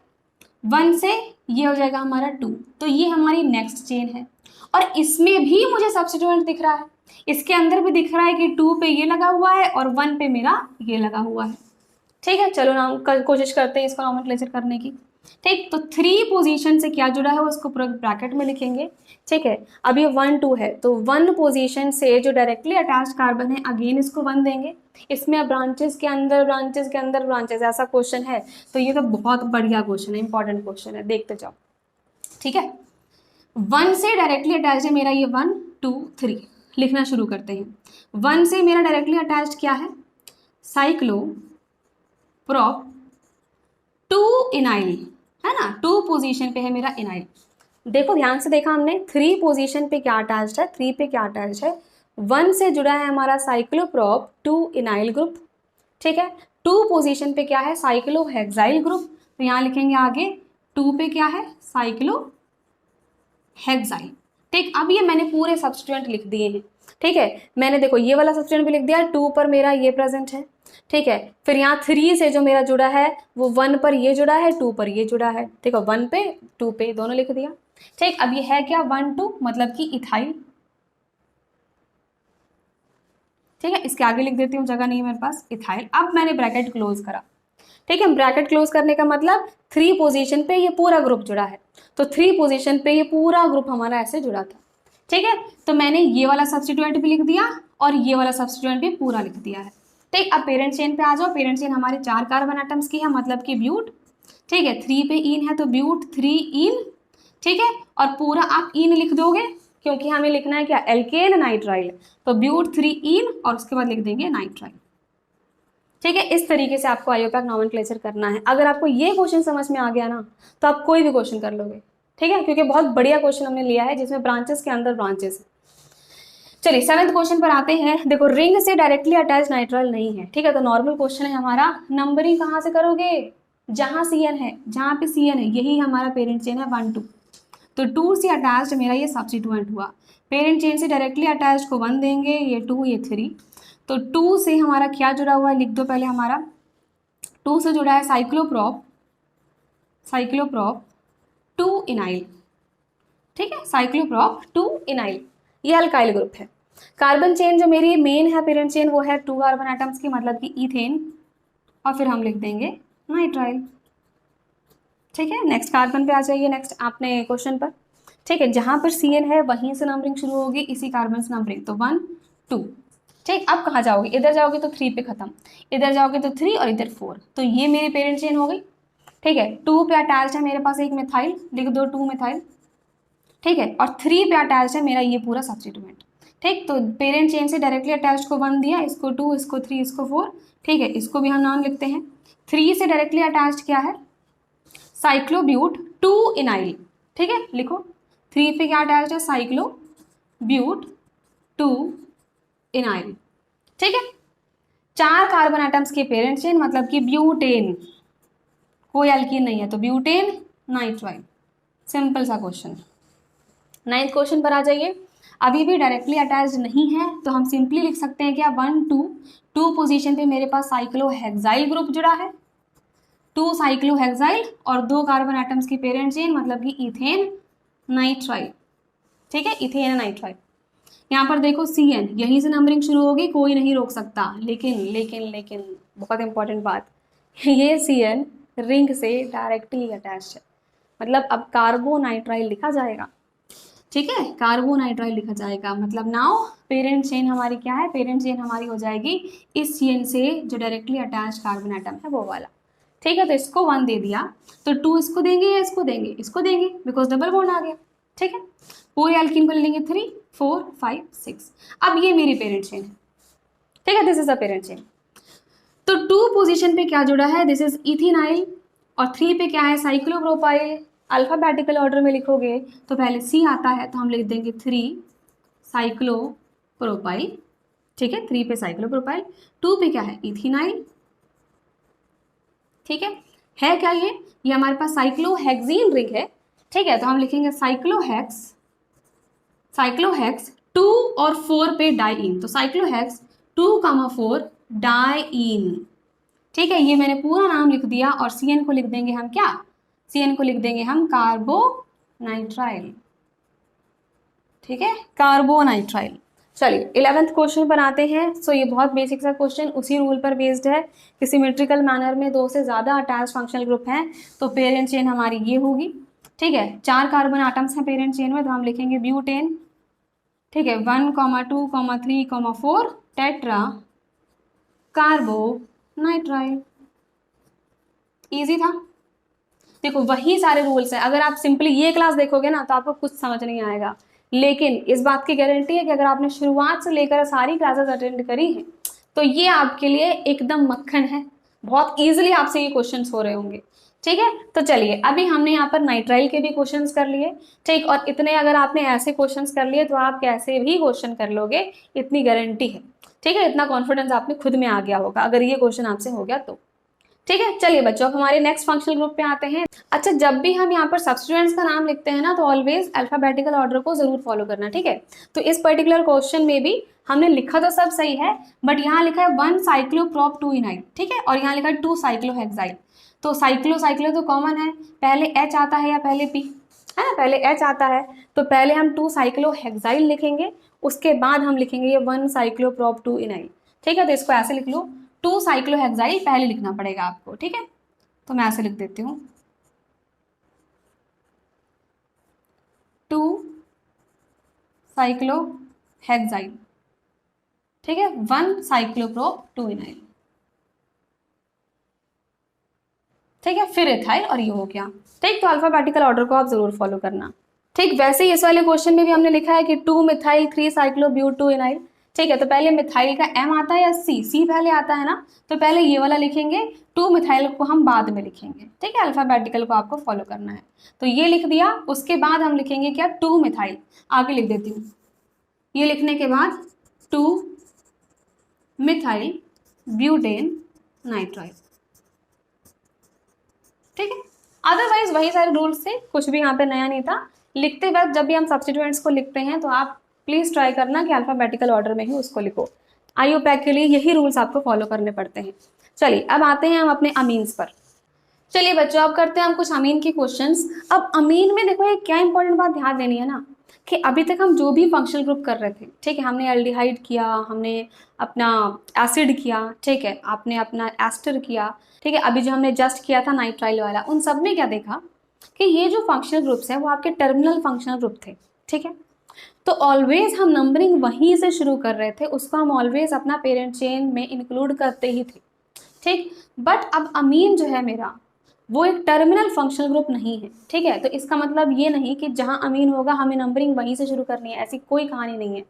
1 से ये हो जाएगा हमारा 2, तो ये हमारी नेक्स्ट चेन है। और इसमें भी मुझे सब्स्टिट्यूएंट दिख रहा है, इसके अंदर भी दिख रहा है कि 2 पे ये लगा हुआ है और 1 पे मेरा ये लगा हुआ है। ठीक है, चलो नाम कोशिश करते हैं इसको नॉमेनक्लेचर करने की। ठीक, तो 3 पोजीशन से क्या जुड़ा है उसको पूरा ब्रैकेट में लिखेंगे। ठीक है, अब ये 1 2 है, तो 1 पोजीशन से जो डायरेक्टली अटैच कार्बन है अगेन इसको 1 देंगे। इसमें अब ब्रांचेस के अंदर ब्रांचेस के अंदर ब्रांचेस ऐसा क्वेश्चन है, तो ये तो बहुत बढ़िया क्वेश्चन है, इंपॉर्टेंट क्वेश्चन है, देखते जाओ। ठीक है, 1 से डायरेक्टली अटैच है मेरा ये 1 2 3, लिखना शुरू करते हैं। 1 से मेरा डायरेक्टली अटैच क्या है, साइक्लो प्रोप 2 इनाइल, है ना, 2 पोजीशन पे है मेरा इनाइल। देखो ध्यान से देखा हमने, 3 पोजीशन पे क्या अटैच्ड है, 3 पे क्या अटैच्ड है, 1 से जुड़ा है हमारा साइक्लोप्रोप 2 इनाइल ग्रुप। ठीक है, 2 पोजीशन पे क्या है, साइक्लोहेक्साइल ग्रुप, तो यहाँ लिखेंगे आगे 2 पे क्या है, साइक्लोहेक्साइल। ठीक, अब ये मैंने पूरे सब्स्टिट्यूएंट लिख दिए हैं। ठीक है, मैंने देखो ये वाला सब्स्टिट्यूएंट भी लिख दिया, 2 पर मेरा ये प्रेजेंट है। ठीक है, फिर यहाँ 3 से जो मेरा जुड़ा है वो 1 पर ये जुड़ा है, 2 पर ये जुड़ा है। ठीक है, 1 पे 2 पे दोनों लिख दिया। ठीक, अब ये है क्या, 1 2 मतलब कि इथाइल। ठीक है, इसके आगे लिख देती हूँ, जगह नहीं है मेरे पास, इथाइल। अब मैंने ब्रैकेट क्लोज करा। ठीक है, ब्रैकेट क्लोज करने का मतलब 3 पोजीशन पे ये पूरा ग्रुप जुड़ा है, तो 3 पोजीशन पे ये पूरा ग्रुप हमारा ऐसे जुड़ा था। ठीक है, तो मैंने ये वाला सब्स्टिट्यूएंट भी लिख दिया और ये वाला सब्स्टिट्यूएंट भी पूरा लिख दिया है। ठीक, अब पेरेंट चेन पे आ जाओ। पेरेंट चेन हमारे 4 कार्बन एटम्स की है, मतलब कि ब्यूट। ठीक है, 3 पे इन है तो ब्यूट 3 इन। ठीक है, और पूरा आप इन लिख दोगे क्योंकि हमें लिखना है क्या, एल्केन नाइट्राइल, तो ब्यूट 3 इन और उसके बाद लिख देंगे नाइट्राइल। ठीक है, इस तरीके से आपको आईयूपैक नॉमेनक्लेचर करना है। अगर आपको ये क्वेश्चन समझ में आ गया ना तो आप कोई भी क्वेश्चन कर लोगे। ठीक है, क्योंकि बहुत बढ़िया क्वेश्चन हमने लिया है जिसमें ब्रांचेस के अंदर ब्रांचेस है। चलिए 7th क्वेश्चन पर आते हैं। देखो रिंग से डायरेक्टली अटैच नाइट्राइल नहीं है। ठीक है, तो नॉर्मल क्वेश्चन है हमारा, नंबरिंग कहाँ से करोगे, जहाँ CN है, जहाँ पे CN है यही हमारा पेरेंट चेन है 1 2, तो 2 से अटैच्ड मेरा ये सब्स्टिट्यूएंट हुआ। पेरेंट चेन से डायरेक्टली अटैच को 1 देंगे, ये 2 ये 3, तो 2 से हमारा क्या जुड़ा हुआ है, लिख दो पहले। हमारा 2 से जुड़ा है साइक्लोप्रोप 2 इनाइल। ठीक है, साइक्लोप्रोप 2 इनाइल, ये अल्काइल ग्रुप है। कार्बन चेन जो मेरी मेन है पेरेंट चेन वो है 2 कार्बन एटम्स की, मतलब कि इथेन, और फिर हम लिख देंगे नाइट्राइल। ठीक है, नेक्स्ट कार्बन पे आ जाइए, नेक्स्ट आपने क्वेश्चन पर। ठीक है, जहाँ पर CN है वहीं से नंबरिंग शुरू होगी, इसी कार्बन से नंबरिंग, तो 1 2। ठीक, अब कहाँ जाओगे, इधर जाओगे तो 3 पे खत्म, इधर जाओगे तो 3 और इधर 4, तो ये मेरी पेरेंट चेन हो गई। ठीक है, 2 पे अटैच है मेरे पास एक मिथाइल, लिख दो 2 मिथाइल। ठीक है, और 3 पे अटैच है मेरा ये पूरा सब्स्टिट्यूएंट। ठीक, तो पेरेंट चेन से डायरेक्टली अटैच को 1 दिया, इसको 2, इसको 3, इसको 4। ठीक है, इसको भी हम नाम लिखते हैं। 3 से डायरेक्टली अटैच क्या है, साइक्लोब्यूट 2 इनाइल। ठीक है, लिखो 3 पे क्या अटैच है, साइक्लोब्यूट 2 इनाइल। ठीक है, 4 कार्बन एटम्स की पेरेंट चेन, मतलब कि ब्यूटेन, कोई एल्कीन नहीं है तो ब्यूटेन नाइट्राइल। सिंपल सा क्वेश्चन। 9th क्वेश्चन पर आ जाइए। अभी भी डायरेक्टली अटैच्ड नहीं है तो हम सिंपली लिख सकते हैं क्या, 1 2 पोजीशन पे मेरे पास साइक्लोहेक्साइल ग्रुप जुड़ा है, 2 साइक्लोहेक्साइल और 2 कार्बन एटम्स की पेरेंट चेन, मतलब कि इथेन नाइट्राइल। ठीक है, इथेन नाइट्राइल। यहाँ पर देखो CN, यहीं से नंबरिंग शुरू होगी, कोई नहीं रोक सकता। लेकिन लेकिन लेकिन बहुत इंपॉर्टेंट बात, ये CN रिंग से डायरेक्टली अटैच्ड है, मतलब अब कार्बोनाइट्राइल लिखा जाएगा। ठीक है, कार्बोनाइट्राइल लिखा जाएगा, मतलब नाउ पेरेंट चेन हमारी क्या है, पेरेंट चेन हमारी हो जाएगी इस CN से जो डायरेक्टली अटैच कार्बन एटम है वो वाला। ठीक है, तो इसको 1 दे दिया, तो 2 इसको देंगे या इसको देंगे, इसको देंगे, बिकॉज डबल बॉन्ड आ गया। ठीक है, पूरे एल्कीन को ले लेंगे 3 4 5 6। अब ये मेरी पेरेंट चेन है। ठीक है, this is the parent chain. तो 2 पोजीशन पे क्या जुड़ा है, दिस इज इथेनाइल, और 3 पे क्या है, साइक्लोप्रोपाइल। अल्फाबेटिकल ऑर्डर में लिखोगे तो पहले C आता है, तो हम लिख देंगे 3 साइक्लोप्रोपाइल। ठीक है, 3 पे साइक्लोप्रोपाइल, 2 पे क्या है, इथेनाइल। ठीक है क्या ये हमारे पास साइक्लोहेक्सीन रिंग है। ठीक है, तो हम लिखेंगे साइक्लोहेक्स 2 और 4 पे डाइईन, तो साइक्लोहेक्स 2,4 डाइईन। ठीक है, ये मैंने पूरा नाम लिख दिया और CN को लिख देंगे हम क्या, CN को लिख देंगे हम कार्बोनाइट्राइल। ठीक है, कार्बोनाइट्राइल। चलिए 11th क्वेश्चन पर आते हैं। सो ये बहुत बेसिक सा क्वेश्चन उसी रूल पर बेस्ड है कि सिमेट्रिकल मैनर में 2 से ज़्यादा अटैच फंक्शनल ग्रुप हैं तो पेरेंट चेन हमारी ये होगी। ठीक है, 4 कार्बन आटम्स हैं पेरेंट चेन में, तो हम लिखेंगे ब्यूटेन। ठीक है, 1, 2, 3, 4 टेट्रा कार्बोनाइट्राइल। इजी था। देखो वही सारे रूल्स हैं, अगर आप सिंपली ये क्लास देखोगे ना तो आपको कुछ समझ नहीं आएगा, लेकिन इस बात की गारंटी है कि अगर आपने शुरुआत से लेकर सारी क्लासेस अटेंड करी हैं तो ये आपके लिए एकदम मक्खन है, बहुत इजीली आपसे ये क्वेश्चंस हो रहे होंगे। ठीक है, तो चलिए अभी हमने यहाँ पर नाइट्राइल के भी क्वेश्चंस कर लिए। ठीक, और इतने अगर आपने ऐसे क्वेश्चंस कर लिए तो आप कैसे भी क्वेश्चन कर लोगे, इतनी गारंटी है। ठीक है, इतना कॉन्फिडेंस आपने खुद में आ गया होगा अगर ये क्वेश्चन आपसे हो गया तो। ठीक है, चलिए बच्चों अब हमारे नेक्स्ट फंक्शनल ग्रुप पे आते हैं। अच्छा, जब भी हम यहाँ पर सब्स्टिट्यूएंट्स का नाम लिखते हैं ना तो ऑलवेज अल्फाबेटिकल ऑर्डर को जरूर फॉलो करना। ठीक है, तो इस पर्टिकुलर क्वेश्चन में भी हमने लिखा तो सब सही है, बट यहाँ लिखा है 1 साइक्लोप्रोप 2 इनाइल। ठीक है, और यहाँ लिखा है 2 साइक्लोहेक्साइल। तो साइक्लो साइक्लो तो कॉमन है, पहले H आता है या पहले P है ना, पहले H आता है, तो पहले हम 2 साइक्लोहेक्साइल लिखेंगे, उसके बाद हम लिखेंगे ये 1 साइक्लोप्रोप 2 इनाइल। ठीक है, तो इसको ऐसे लिख लो, 2 साइक्लोहेक्साइल पहले लिखना पड़ेगा आपको। ठीक है, तो मैं ऐसे लिख देती हूँ 2 साइक्लोहेक्साइल। ठीक है, 1 साइक्लोप्रोप 2 इनाइल। ठीक है, फिर इथाइल और ये हो गया। ठीक, तो अल्फाबेटिकल ऑर्डर को आप जरूर फॉलो करना। ठीक, वैसे ही इस वाले क्वेश्चन में भी हमने लिखा है कि 2 मिथाइल 3 साइक्लोब्यूट 2 इनाइल। ठीक है, तो पहले मिथाइल का M आता है या C पहले आता है ना, तो पहले ये वाला लिखेंगे, 2 मिथाइल को हम बाद में लिखेंगे। ठीक है, अल्फाबेटिकल को आपको फॉलो करना है, तो ये लिख दिया, उसके बाद हम लिखेंगे क्या, 2 मिथाइल। आगे लिख देती हूँ, ये लिखने के बाद 2 मिथाइल ब्यूटेन नाइट्राइल। ठीक है, अदरवाइज वही सारे रूल्स थे, कुछ भी यहाँ पे नया नहीं था। लिखते वक्त जब भी हम सब्स्टिट्यूएंट्स को लिखते हैं तो आप प्लीज ट्राई करना कि अल्फाबेटिकल ऑर्डर में ही उसको लिखो। आईयू पैक के लिए यही रूल्स आपको फॉलो करने पड़ते हैं। चलिए अब आते हैं हम अपने अमीन्स पर। चलिए बच्चों, अब करते हैं हम कुछ अमीन के क्वेश्चंस। अब अमीन में देखो एक क्या इंपॉर्टेंट बात ध्यान देनी है ना, कि अभी तक हम जो भी फंक्शनल ग्रुप कर रहे थे, ठीक है, हमने एल्डिहाइड किया, हमने अपना एसिड किया, ठीक है, आपने अपना एस्टर किया, ठीक है, अभी जो हमने जस्ट किया था नाइट्राइल वाला, उन सब में क्या देखा कि ये जो फंक्शनल ग्रुप्स हैं वो आपके टर्मिनल फंक्शनल ग्रुप थे। ठीक है, तो ऑलवेज हम नंबरिंग वहीं से शुरू कर रहे थे, उसको हम ऑलवेज अपना पेरेंट चेन में इंक्लूड करते ही थे। ठीक, बट अब अमीन जो है मेरा वो एक टर्मिनल फंक्शनल ग्रुप नहीं है। ठीक है, तो इसका मतलब ये नहीं कि जहां अमीन होगा हमें नंबरिंग वहीं से शुरू करनी है, ऐसी कोई कहानी नहीं है।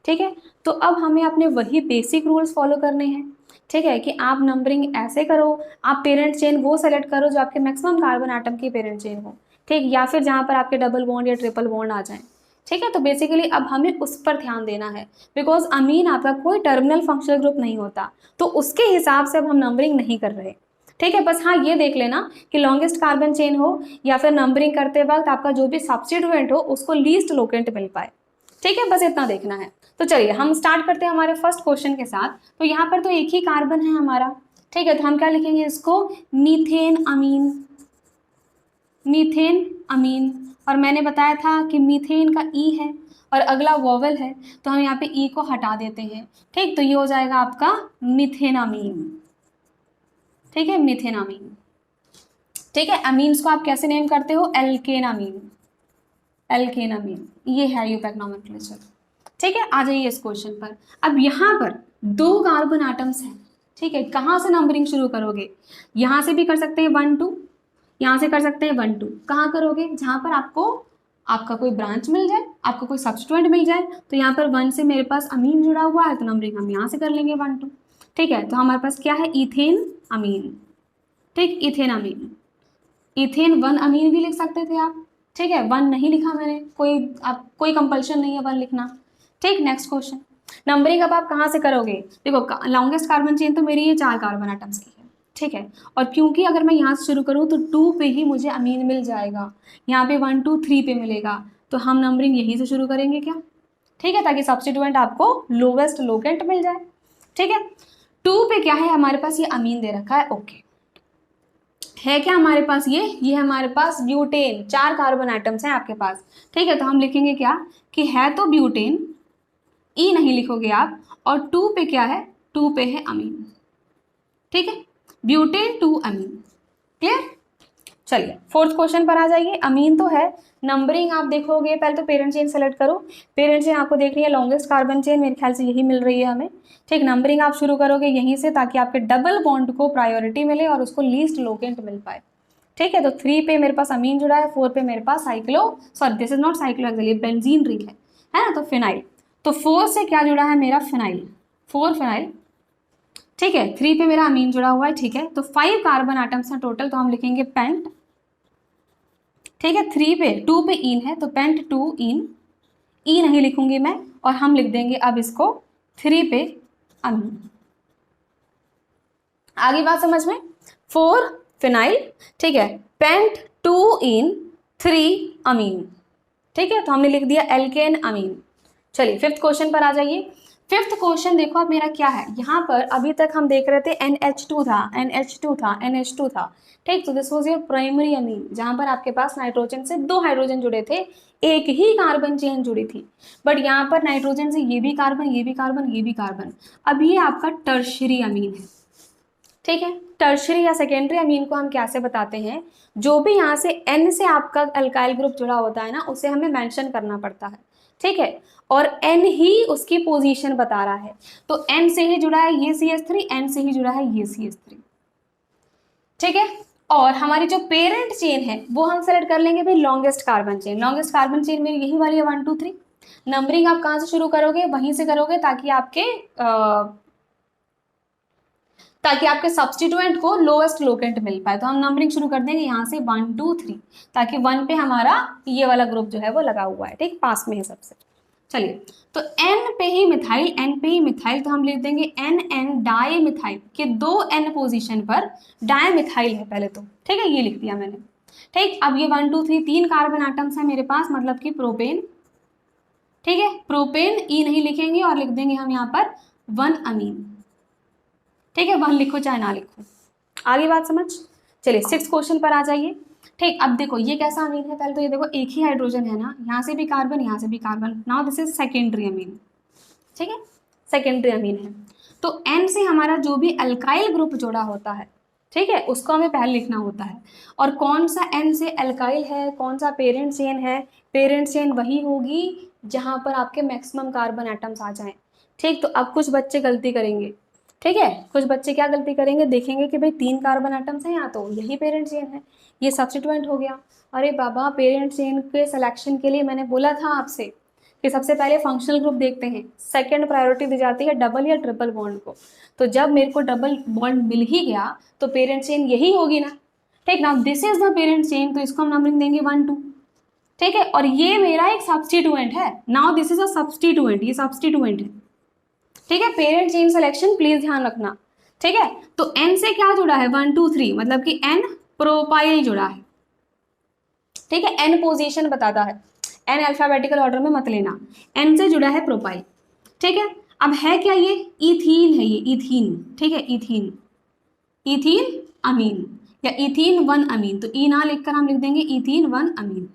ठीक है, तो अब हमें अपने वही बेसिक रूल्स फॉलो करने हैं। ठीक है, कि आप नंबरिंग ऐसे करो, आप पेरेंट चेन वो सेलेक्ट करो जो आपके मैक्सिमम कार्बन आटम की पेरेंट चेन हो। ठीक, या फिर जहाँ पर आपके डबल बॉन्ड या ट्रिपल बॉन्ड आ जाए। ठीक है, तो बेसिकली अब हमें उस पर ध्यान देना है, बिकॉज अमीन आपका कोई टर्मिनल फंक्शनल ग्रुप नहीं होता, तो उसके हिसाब से अब हम नंबरिंग नहीं कर रहे। ठीक है, बस हाँ ये देख लेना कि लॉन्गेस्ट कार्बन चेन हो या फिर नंबरिंग करते वक्त आपका जो भी सब्स्टिट्यूएंट हो उसको लीस्ट लोकेंट मिल पाए। ठीक है, बस इतना देखना है। तो चलिए हम स्टार्ट करते हैं हमारे फर्स्ट क्वेश्चन के साथ। तो यहाँ पर तो एक ही कार्बन है हमारा। ठीक है, तो हम क्या लिखेंगे इसको, मीथेन अमीन। मीथेन अमीन, और मैंने बताया था कि मीथेन का ई है और अगला वोवेल है, तो हम यहाँ पे ई को हटा देते हैं। ठीक, तो ये हो जाएगा आपका मीथेनामीन। ठीक है, मीथेनामीन। ठीक है, अमीन्स को आप कैसे नेम करते हो, एल्केनामीन। एल्केनामीन, ये है आईयूपैक नोमेनक्लेचर। ठीक है, आ जाइए इस क्वेश्चन पर। अब यहाँ पर 2 कार्बन आटम्स हैं। ठीक है, कहाँ से नंबरिंग शुरू करोगे, यहाँ से भी कर सकते हैं 1 2, यहाँ से कर सकते हैं 1 2। कहाँ करोगे, जहाँ पर आपको आपका कोई ब्रांच मिल जाए, आपको कोई सब्स्टिट्यूएंट मिल जाए। तो यहाँ पर 1 से मेरे पास अमीन जुड़ा हुआ है, तो नंबरिंग हम यहाँ से कर लेंगे 1 2। ठीक है, तो हमारे पास क्या है, इथेन अमीन। ठीक, इथेन अमीन, इथेन 1 अमीन भी लिख सकते थे आप। ठीक है, 1 नहीं लिखा मैंने, कोई कंपल्शन नहीं है 1 लिखना। ठीक, नेक्स्ट क्वेश्चन। नंबरिंग अब आप कहाँ से करोगे, देखो लॉन्गेस्ट कार्बन चेन तो मेरी ये 4 कार्बन आटम्स की है। ठीक है, और क्योंकि अगर मैं यहाँ से शुरू करूँ तो 2 पे ही मुझे अमीन मिल जाएगा, यहाँ पे 1 2 3 पे मिलेगा, तो हम नंबरिंग यहीं से शुरू करेंगे क्या। ठीक है, ताकि सब्स्टिट्यूएंट आपको लोवेस्ट लोकेंट मिल जाए। ठीक है, 2 पे क्या है हमारे पास, ये अमीन दे रखा है। ओके, है क्या हमारे पास, ये हमारे पास ब्यूटेन, 4 कार्बन एटम्स हैं आपके पास। ठीक है, तो हम लिखेंगे क्या कि है तो ब्यूटेन, ई नहीं लिखोगे आप, और 2 पे क्या है, 2 पे है अमीन। ठीक है, ब्यूटेन 2 अमीन। क्लियर? चलिए 4th क्वेश्चन पर आ जाइए। अमीन तो है, नंबरिंग आप देखोगे, पहले तो पेरेंट चेन सेलेक्ट करो। पेरेंट चेन आपको देख रही है लॉन्गेस्ट कार्बन चेन, मेरे ख्याल से यही मिल रही है हमें। ठीक, नंबरिंग आप शुरू करोगे यहीं से, ताकि आपके डबल बॉन्ड को प्रायोरिटी मिले और उसको लीस्ट लोकेंट मिल पाए। ठीक है, तो 3 पे मेरे पास अमीन जुड़ा है, 4 पे मेरे पास this is not cyclohexane, benzene ring है ना, तो फिनाइल। तो 4 से क्या जुड़ा है मेरा, फिनाइल, 4 फिनाइल। ठीक है, 3 पे मेरा अमीन जुड़ा हुआ है। ठीक है, तो 5 कार्बन आइटम्स हैं टोटल, तो हम लिखेंगे पेंट। ठीक है, 3 पे 2 पे इन है, तो पेंट 2 इन, ई नहीं लिखूंगी मैं, और हम लिख देंगे अब इसको 3 पे अमीन। आगे बात समझ में, 4 फिनाइल, ठीक है, पेंट 2 इन 3 अमीन। ठीक है, तो हमने लिख दिया एल्केन अमीन। चलिए 5th क्वेश्चन पर आ जाइए। 5th क्वेश्चन देखो अब मेरा क्या है, यहाँ पर अभी तक हम देख रहे थे NH2 था, NH2 था, NH2 था। ठीक, तो this was your primary amine, जहाँ पर आपके पास नाइट्रोजन से 2 हाइड्रोजन जुड़े थे, एक ही कार्बन चेन जुड़ी थी। बट यहाँ पर नाइट्रोजन से ये भी कार्बन, ये भी कार्बन, ये भी कार्बन। अब ये आपका टर्शरी अमीन है। ठीक है, टर्शरी या सेकेंडरी अमीन को हम कैसे बताते हैं, जो भी यहाँ से N से आपका अल्काइल ग्रुप जुड़ा होता है ना, उसे हमें मेंशन करना पड़ता है। ठीक है, और N ही उसकी पोजीशन बता रहा है, तो N से ही जुड़ा है ये CH3, N से ही जुड़ा है ये CH3। ठीक है, और हमारी जो पेरेंट चेन है वो हम सेलेक्ट कर लेंगे भाई longest carbon chain. Longest carbon chain मेरी यही वाली है 1 2 3। नंबरिंग आप कहाँ से शुरू करोगे, वहीं से करोगे, ताकि आपके सब्स्टिट्यूएंट को लोएस्ट लोकेंट मिल पाए। तो हम नंबरिंग शुरू कर देंगे यहाँ से 1 2 3, ताकि 1 पे हमारा ये वाला ग्रुप जो है वो लगा हुआ है। ठीक, पास में है सबसे। चलिए, तो N पे ही मिथाइल, N पे ही मिथाइल, तो हम लिख देंगे NN डाई मिथाइल, कि 2 N पोजीशन पर डाई मिथाइल है पहले तो। ठीक है, ये लिख दिया मैंने। ठीक, अब ये 1 2 3 3 कार्बन आइटम्स है मेरे पास, मतलब कि प्रोपेन। ठीक है, प्रोपेन ई नहीं लिखेंगे और लिख देंगे हम यहाँ पर 1 अमीन। ठीक है, 1 लिखो चाहे ना लिखो, आगे बात समझ। चलिए 6th क्वेश्चन पर आ जाइए। ठीक, अब देखो ये कैसा अमीन है, पहले तो ये देखो एक ही हाइड्रोजन है ना, यहाँ से भी कार्बन, यहाँ से भी carbon. Now this is secondary amine. ठीक है, सेकेंडरी अमीन है, तो N से हमारा जो भी अल्काइल ग्रुप जोड़ा होता है, ठीक है, उसको हमें पहले लिखना होता है। और कौन सा N से अल्काइल है, कौन सा पेरेंट चेन है, पेरेंट चेन वही होगी जहाँ पर आपके मैक्सिमम कार्बन एटम्स आ जाएं। ठीक, तो अब कुछ बच्चे गलती करेंगे। ठीक है, कुछ बच्चे क्या गलती करेंगे, देखेंगे कि भाई 3 कार्बन एटम्स हैं यहाँ, तो यही पेरेंट चेन है, ये सब्स्टिट्यूएंट हो गया। अरे बाबा, पेरेंट चेन के सिलेक्शन के लिए मैंने बोला था आपसे कि सबसे पहले फंक्शनल ग्रुप देखते हैं, सेकंड प्रायोरिटी दी जाती है डबल या ट्रिपल बॉन्ड को। तो जब मेरे को डबल बॉन्ड मिल ही गया तो पेरेंट चेन यही होगी ना। ठीक, now this is the parent chain, तो इसको हम नंबरिंग देंगे 1 2। ठीक है, और ये मेरा एक सब्स्टिट्यूएंट है। Now this is a substituent, ये सब्स्टिट्यूएंट है। ठीक है, पेरेंट चेन सिलेक्शन प्लीज ध्यान रखना। ठीक है, तो N से क्या जुड़ा है 1 2 3, मतलब कि N प्रोपाइल जुड़ा है। ठीक है, N पोजीशन बताता है, N अल्फाबेटिकल ऑर्डर में मत लेना, N से जुड़ा है प्रोपाइल। ठीक है, अब है क्या, ये इथीन है, ये इथीन। ठीक है, इथीन, इथीन अमीन या इथीन 1 अमीन, तो ई ना लिखकर हम लिख देंगे इथीन 1 अमीन।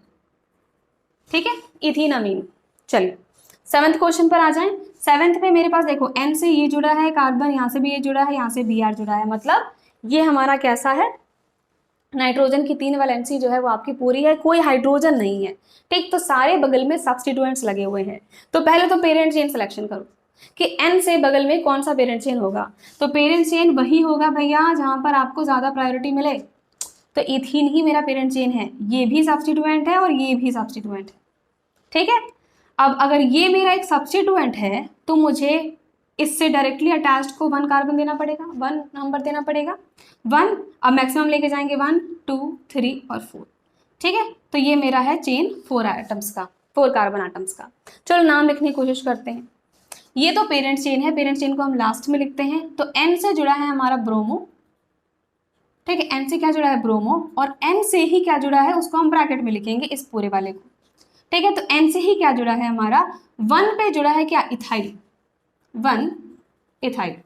ठीक है, इथीन अमीन। चलिए 7th क्वेश्चन पर आ जाएं। 7th पे मेरे पास देखो N से ये जुड़ा है कार्बन, यहाँ से भी ये जुड़ा है, यहाँ से Br जुड़ा है, मतलब ये हमारा कैसा है, नाइट्रोजन की 3 वैलेंसी जो है वो आपकी पूरी है, कोई हाइड्रोजन नहीं है। ठीक, तो सारे बगल में सब्स्टिट्यूएंट्स लगे हुए हैं। तो पहले तो पेरेंट चेन सिलेक्शन करो कि N से बगल में कौन सा पेरेंट चेन होगा, तो पेरेंट चेन वही होगा भैया जहाँ पर आपको ज़्यादा प्रायोरिटी मिले। तो इथीन ही मेरा पेरेंट चेन है, ये भी सब्स्टिट्यूएंट है और ये भी सब्स्टिट्यूएंट है। ठीक है, अब अगर ये मेरा एक सब्स्टिट्यूएंट है तो मुझे इससे डायरेक्टली अटैच्ड को 1 कार्बन देना पड़ेगा, 1 नंबर देना पड़ेगा, 1। अब मैक्सिमम लेके जाएंगे 1 2 3 और 4। ठीक है, तो ये मेरा है चेन 4 आइटम्स का, 4 कार्बन आइटम्स का। चलो नाम लिखने की कोशिश करते हैं। ये तो पेरेंट चेन है, पेरेंट चेन को हम लास्ट में लिखते हैं। तो N से जुड़ा है हमारा ब्रोमो। ठीक है, N से क्या जुड़ा है, ब्रोमो, और N से ही क्या जुड़ा है उसको हम ब्रैकेट में लिखेंगे, इस पूरे वाले को। ठीक है, तो N से ही क्या जुड़ा है हमारा, 1 पे जुड़ा है क्या, इथाइल, 1 इथाइल,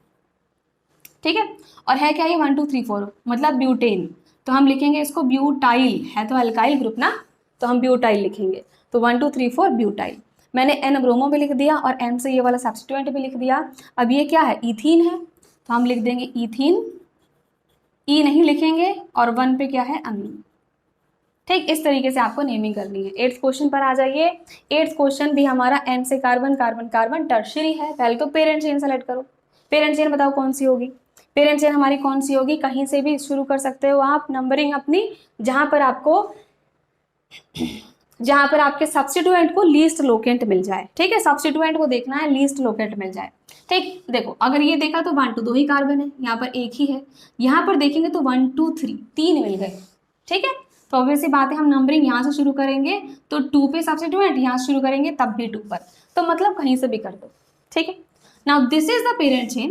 ठीक है। और है क्या ये 1 2 3 4 मतलब ब्यूटेन, तो हम लिखेंगे इसको ब्यूटाइल, है तो अल्काइल ग्रुप ना, तो हम ब्यूटाइल लिखेंगे। तो 1 2 3 4 ब्यूटाइल। मैंने एन ब्रोमो भी लिख दिया और एन से ये वाला सब्स्टिट्यूएंट भी लिख दिया। अब ये क्या है, इथीन है, तो हम लिख देंगे इथीन, ई नहीं लिखेंगे, और 1 पे क्या है, अमीन। ठीक, इस तरीके से आपको नेमिंग करनी है। 8th क्वेश्चन पर आ जाइए। 8th क्वेश्चन भी हमारा एन से कार्बन कार्बन कार्बन टर्शियरी है। पहले तो पेरेंट चेन सेलेक्ट करो। पेरेंट चेन बताओ कौन सी होगी, पेरेंट चेन हमारी कौन सी होगी, कहीं से भी शुरू कर सकते हो आप नंबरिंग अपनी, जहां पर आपके सब्स्टिट्यूएंट को लीस्ट लोकेंट मिल जाए। ठीक है, सब्स्टिट्यूएंट को देखना है, लीस्ट लोकेंट मिल जाए। ठीक, देखो अगर ये देखा तो 1 2 2 ही कार्बन है, यहाँ पर एक ही है, यहाँ पर देखेंगे तो 1 2 3 3 मिल गए। ठीक है, तो ऑब्वियस सी बात है, हम नंबरिंग यहाँ से शुरू करेंगे तो 2 पे सब्स्टिट्यूएंट, यहाँ से शुरू करेंगे तब भी 2 पर, तो मतलब कहीं से भी कर दो। ठीक है, now this is the parent chain.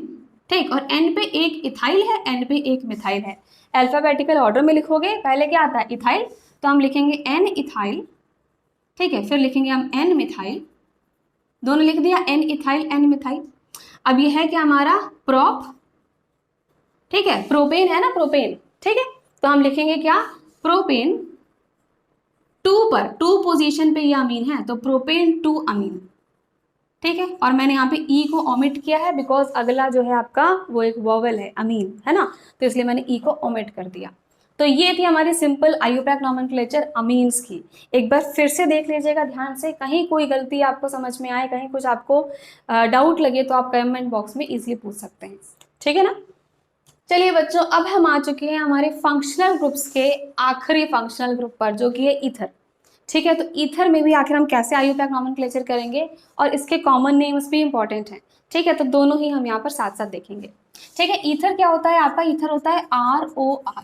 ठीक, और एन पे एक इथाइल है, एन पे एक मिथाइल है। अल्फाबेटिकल ऑर्डर में लिखोगे, पहले क्या आता है, इथाइल, तो हम लिखेंगे एन इथाइल। ठीक है, फिर लिखेंगे हम एन मिथाइल, दोनों लिख दिया, एन इथाइल एन मिथाइल। अब ये है क्या हमारा प्रोप, ठीक है, प्रोपेन है ना, प्रोपेन। ठीक है, तो हम लिखेंगे क्या, प्रोपेन, 2 पर, 2 पोजीशन पे ये अमीन है, तो प्रोपेन 2 अमीन। ठीक है, और मैंने यहाँ पे ई को ओमिट किया है बिकॉज अगला जो है आपका वो एक वोवेल है, अमीन है ना, तो इसलिए मैंने ई को ओमिट कर दिया। तो ये थी हमारी सिंपल आईयूपैक नॉमेनक्लेचर अमीन्स की। एक बार फिर से देख लीजिएगा ध्यान से, कहीं कोई गलती आपको समझ में आए, कहीं कुछ आपको डाउट लगे तो आप कमेंट बॉक्स में इजीली पूछ सकते हैं। ठीक है ना, चलिए बच्चों, अब हम आ चुके हैं हमारे फंक्शनल ग्रुप्स के आखिरी फंक्शनल ग्रुप पर, जो कि है ईथर। ठीक है, तो ईथर में भी आखिर हम कैसे आईयूपैक नॉमेनक्लेचर करेंगे और इसके कॉमन नेम्स भी इंपॉर्टेंट हैं। ठीक है, तो दोनों ही हम यहाँ पर साथ साथ देखेंगे। ठीक है, ईथर क्या होता है आपका, ईथर होता है ROR।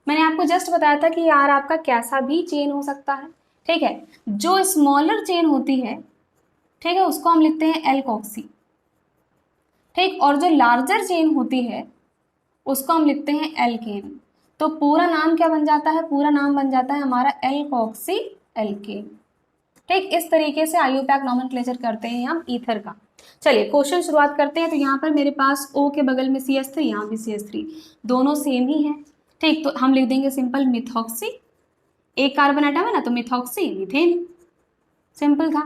मैंने आपको जस्ट बताया था कि यार आपका कैसा भी चेन हो सकता है। ठीक है, जो स्मॉलर चेन होती है, ठीक है, उसको हम लिखते हैं एल्कोक्सी। ठीक, और जो लार्जर चेन होती है उसको हम लिखते हैं एल्केन। तो पूरा नाम क्या बन जाता है, पूरा नाम बन जाता है हमारा एल्कोक्सी एल्केन। ठीक, इस तरीके से आईयूपैक नॉमेनक्लेचर करते हैं हम ईथर का। चलिए क्वेश्चन शुरुआत करते हैं। तो यहाँ पर मेरे पास O के बगल में CH3, यहाँ भी CH3, दोनों सेम ही है। ठीक, तो हम लिख देंगे सिंपल मिथॉक्सी, एक कार्बन आइटम है ना, तो मिथॉक्सी मीथेन, सिंपल था।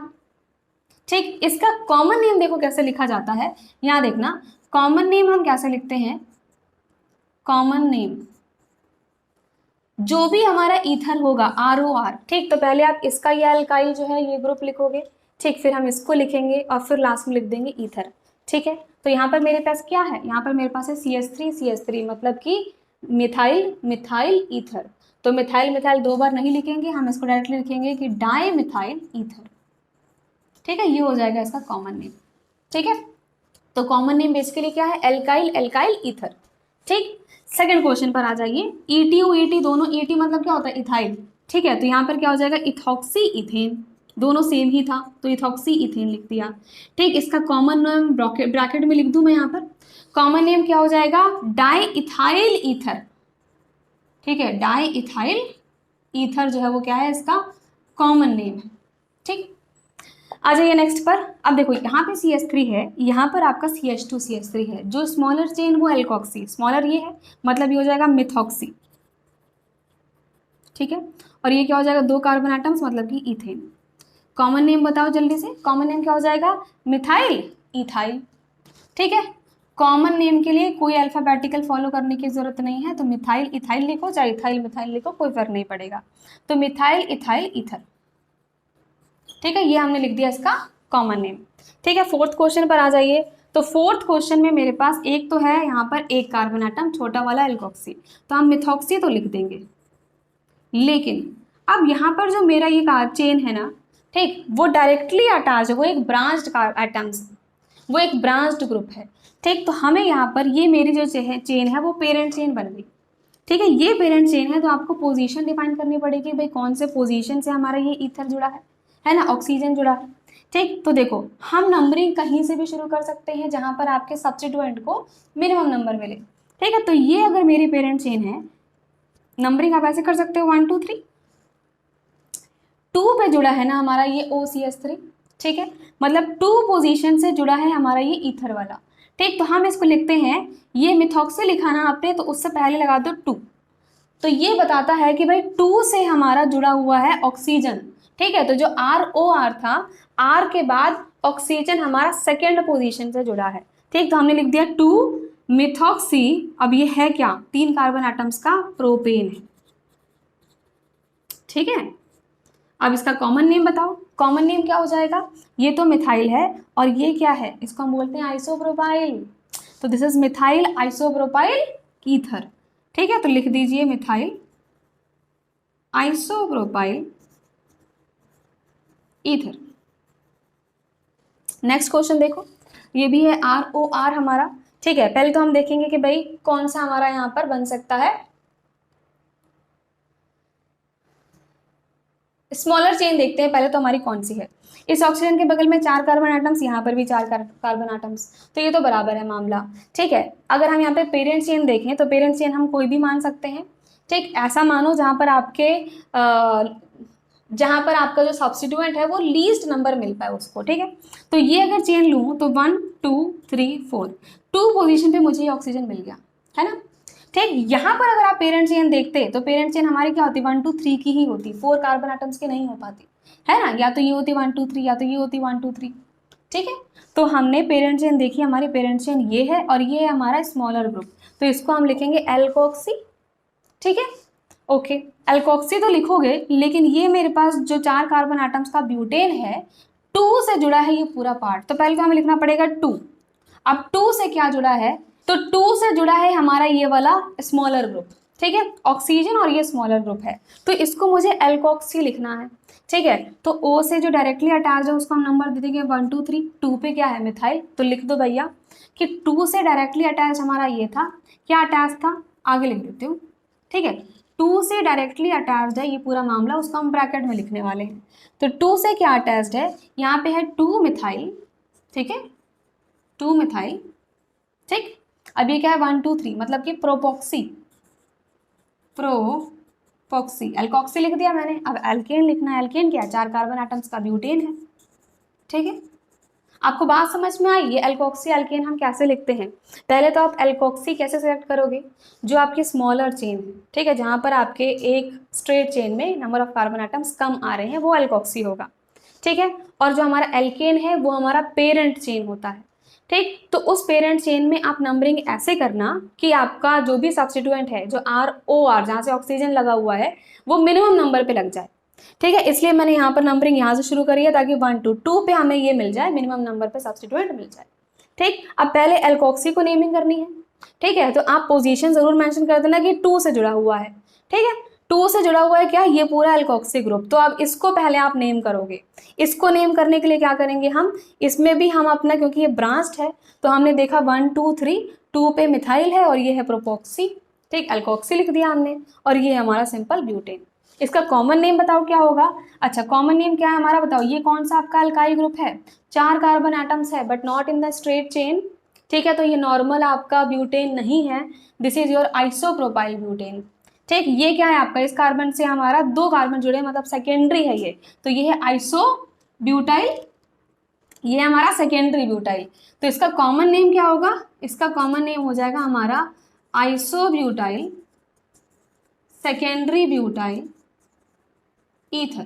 ठीक, इसका कॉमन नेम देखो कैसे लिखा जाता है, यहाँ देखना, कॉमन नेम हम कैसे लिखते हैं, कॉमन नेम जो भी हमारा ईथर होगा ROR। ठीक, तो पहले आप इसका ये अल्काइल जो है ये ग्रुप लिखोगे। ठीक, फिर हम इसको लिखेंगे और फिर लास्ट में लिख देंगे ईथर। ठीक है, तो यहाँ पर मेरे पास क्या है, यहाँ पर मेरे पास है CH3 मतलब कि मिथाइल मिथाइल ईथर। तो मिथाइल मिथाइल 2 बार नहीं लिखेंगे, हम इसको डायरेक्टली लिखेंगे कि डाई मिथाइल ईथर। ठीक है, ये हो जाएगा इसका कॉमन नेम। ठीक है, तो कॉमन नेम बेसिकली क्या है, एल्काइल एल्काइल ईथर। ठीक, सेकंड क्वेश्चन पर आ जाइए। ETO दोनों, ET मतलब क्या होता है, इथाइल। ठीक है, तो यहाँ पर क्या हो जाएगा, इथॉक्सी इथेन, दोनों सेम ही था तो इथॉक्सी इथेन लिख दिया। ठीक, इसका कॉमन नेम ब्रैकेट में लिख दूं मैं यहाँ पर, कॉमन नेम क्या हो जाएगा, डाई इथाइल ईथर। ठीक है, डाई इथाइल ईथर जो है वो क्या है, इसका कॉमन नेम है। ठीक, आ जाइए नेक्स्ट पर। अब देखो यहाँ पे CH3 है, यहाँ पर आपका CH2 CH3 है, जो स्मॉलर चेन वो एल्कोक्सी, स्मॉलर ये है मतलब ये हो जाएगा मिथॉक्सी। ठीक है, और ये क्या हो जाएगा, 2 कार्बन एटम्स मतलब कि इथेन। कॉमन नेम बताओ जल्दी से, कॉमन नेम क्या हो जाएगा, मिथाइल इथाइल। ठीक है, कॉमन नेम के लिए कोई अल्फाबेटिकल फॉलो करने की जरूरत नहीं है, तो मिथाइल इथाइल लिखो चाहे इथाइल मिथाइल लिखो, कोई फर्क नहीं पड़ेगा। तो मिथाइल इथाइल ईथर। ठीक है, ये हमने लिख दिया इसका कॉमन नेम। ठीक है, 4th क्वेश्चन पर आ जाइए। तो 4th क्वेश्चन में मेरे पास एक तो है यहाँ पर एक कार्बन आइटम छोटा वाला एल्कोक्सी, तो हम मिथॉक्सी तो लिख देंगे, लेकिन अब यहाँ पर जो मेरा ये चेन है ना, ठीक, वो डायरेक्टली अटैच है, वो एक ब्रांच्ड एटम्स, वो एक ब्रांच्ड ग्रुप है। ठीक, तो हमें यहाँ पर ये मेरी जो चेन है वो पेरेंट चेन बन गई। ठीक है, ये पेरेंट चेन है, तो आपको पोजीशन डिफाइन करनी पड़ेगी, भाई कौन से पोजीशन से हमारा ये ईथर जुड़ा है ना, ऑक्सीजन जुड़ा है। ठीक, तो देखो हम नंबरिंग कहीं से भी शुरू कर सकते हैं जहां पर आपके सब्स्टिट्यूएंट को मिनिमम नंबर मिले। ठीक है, तो ये अगर मेरी पेरेंट चेन है, नंबरिंग आप ऐसे कर सकते हो 1 2 3, 2 पे जुड़ा है ना हमारा ये OCH3, ठीक है, मतलब 2 पोजीशन से जुड़ा है हमारा ये ईथर वाला, ठीक। तो हम इसको लिखते हैं, ये मिथॉक्सी लिखाना आपने तो उससे पहले लगा दो 2। तो ये बताता है कि भाई 2 से हमारा जुड़ा हुआ है ऑक्सीजन, ठीक है। तो जो ROR था, R के बाद ऑक्सीजन हमारा सेकेंड पोजीशन से जुड़ा है, ठीक। तो हमने लिख दिया 2 मिथॉक्सी। अब ये है क्या, 3 कार्बन एटम्स का प्रोपेन है, ठीक है। अब इसका कॉमन नेम बताओ, कॉमन नेम क्या हो जाएगा, ये तो मिथाइल है और ये क्या है, इसको हम बोलते हैं आइसोप्रोपाइल। तो this is methyl isopropyl ether, ठीक है। तो लिख दीजिए methyl isopropyl ether. Next question देखो, ये भी है ROR हमारा, ठीक है। पहले तो हम देखेंगे कि भाई कौन सा हमारा यहाँ पर बन सकता है, स्मॉलर चेन देखते हैं पहले तो हमारी कौन सी है। इस ऑक्सीजन के बगल में 4 कार्बन एटम्स, यहाँ पर भी 4 कार्बन एटम्स, तो ये तो बराबर है मामला, ठीक है। अगर हम यहाँ पे पेरेंट चेन देखें तो पेरेंट चेन हम कोई भी मान सकते हैं, ठीक। ऐसा मानो जहाँ पर आपका जो सब्स्टिट्यूएंट है वो लीस्ट नंबर मिल पाए उसको, ठीक है। तो ये अगर चेन लूँ तो 1 2 3 4, 2 पोजीशन पे मुझे ये ऑक्सीजन मिल गया, है ना, ठीक। यहाँ पर अगर आप पेरेंट चेन देखते तो पेरेंट चेन हमारी क्या होती, 1 2 3 की ही होती, 4 कार्बन एटम्स की नहीं हो पाती, है ना। या तो ये होती 1 2 3 या तो ये होती 1 2 3, ठीक है। तो हमने पेरेंट चेन देखी, हमारी पेरेंट चेन ये है और ये है हमारा स्मॉलर ग्रुप, तो इसको हम लिखेंगे एल्कोक्सी, ठीक है। ओके, एल्कोक्सी तो लिखोगे, लेकिन ये मेरे पास जो 4 कार्बन एटम्स का ब्यूटेन है 2 से जुड़ा है ये पूरा पार्ट, तो पहले तो हमें लिखना पड़ेगा 2। अब 2 से क्या जुड़ा है, तो 2 से जुड़ा है हमारा ये वाला स्मॉलर ग्रुप, ठीक है, ऑक्सीजन और ये स्मॉलर ग्रुप है, तो इसको मुझे एल्कोक्सी लिखना है, ठीक है। तो O से जो डायरेक्टली अटैच है उसको हम नंबर दे देंगे 1 2 3। 2 पे क्या है मिथाइल, तो लिख दो भैया कि 2 से डायरेक्टली अटैच हमारा ये था, क्या अटैच था, आगे लिख देती हूँ, ठीक है। 2 से डायरेक्टली अटैच्ड है ये पूरा मामला, उसको हम ब्रैकेट में लिखने वाले हैं। तो 2 से क्या अटैच्ड है, यहाँ पे है 2 मिथाइल, ठीक है, 2 मिथाइल, ठीक। अब ये क्या है 1 2 3, मतलब कि प्रोपॉक्सी, एल्कोक्सी लिख दिया मैंने। अब एल्केन लिखना है, एल्केन क्या है, 4 कार्बन एटम्स का ब्यूटेन है, ठीक है। आपको बात समझ में आई, ये एल्कोक्सी एल्केन हम कैसे लिखते हैं। पहले तो आप एल्कोक्सी कैसे सेलेक्ट करोगे, जो आपकी स्मॉलर चेन है, ठीक है, जहाँ पर आपके एक स्ट्रेट चेन में number of carbon atoms come आ रहे हैं वो एल्कोक्सी होगा, ठीक है। और जो हमारा एल्केन है वो हमारा पेरेंट चेन होता है, ठीक। तो उस पेरेंट चेन में आप नंबरिंग ऐसे करना कि आपका जो भी सब्स्टिट्यूएंट है, जो ROR जहाँ से ऑक्सीजन लगा हुआ है, वो मिनिमम नंबर पे लग जाए, ठीक है। इसलिए मैंने यहाँ पर नंबरिंग यहाँ से शुरू करी है ताकि 1 2 2 पे हमें ये मिल जाए, मिनिमम नंबर पे सब्स्टिट्यूएंट मिल जाए, ठीक। अब पहले एल्कोक्सी को नेमिंग करनी है, ठीक है। तो आप पोजीशन जरूर मेंशन कर देना कि 2 से जुड़ा हुआ है, ठीक है। 2 से जुड़ा हुआ है क्या, ये पूरा एल्कोक्सी ग्रुप, तो अब इसको पहले आप नेम करोगे। इसको नेम करने के लिए क्या करेंगे हम, इसमें भी हम अपना, क्योंकि ये ब्रांच्ड है तो हमने देखा 1 2 3, 2 पे मिथाइल है और ये है प्रोपोक्सी, ठीक, एल्कोक्सी लिख दिया हमने, और ये हमारा सिंपल ब्यूटेन। इसका कॉमन नेम बताओ क्या होगा, अच्छा कॉमन नेम क्या है हमारा बताओ, ये कौन सा आपका अल्काइल ग्रुप है, 4 कार्बन एटम्स है but not in the straight chain, ठीक है। तो ये नॉर्मल आपका ब्यूटेन नहीं है, this is your isopropyl butane, ठीक। ये क्या है आपका, इस कार्बन से हमारा 2 कार्बन जुड़े, मतलब सेकेंडरी है ये, तो ये है आइसोब्यूटाइल, ये हमारा सेकेंडरी ब्यूटाइल। तो इसका कॉमन नेम क्या होगा, इसका कॉमन नेम हो जाएगा हमारा आइसोब्यूटाइल सेकेंडरी ब्यूटाइल ईथर,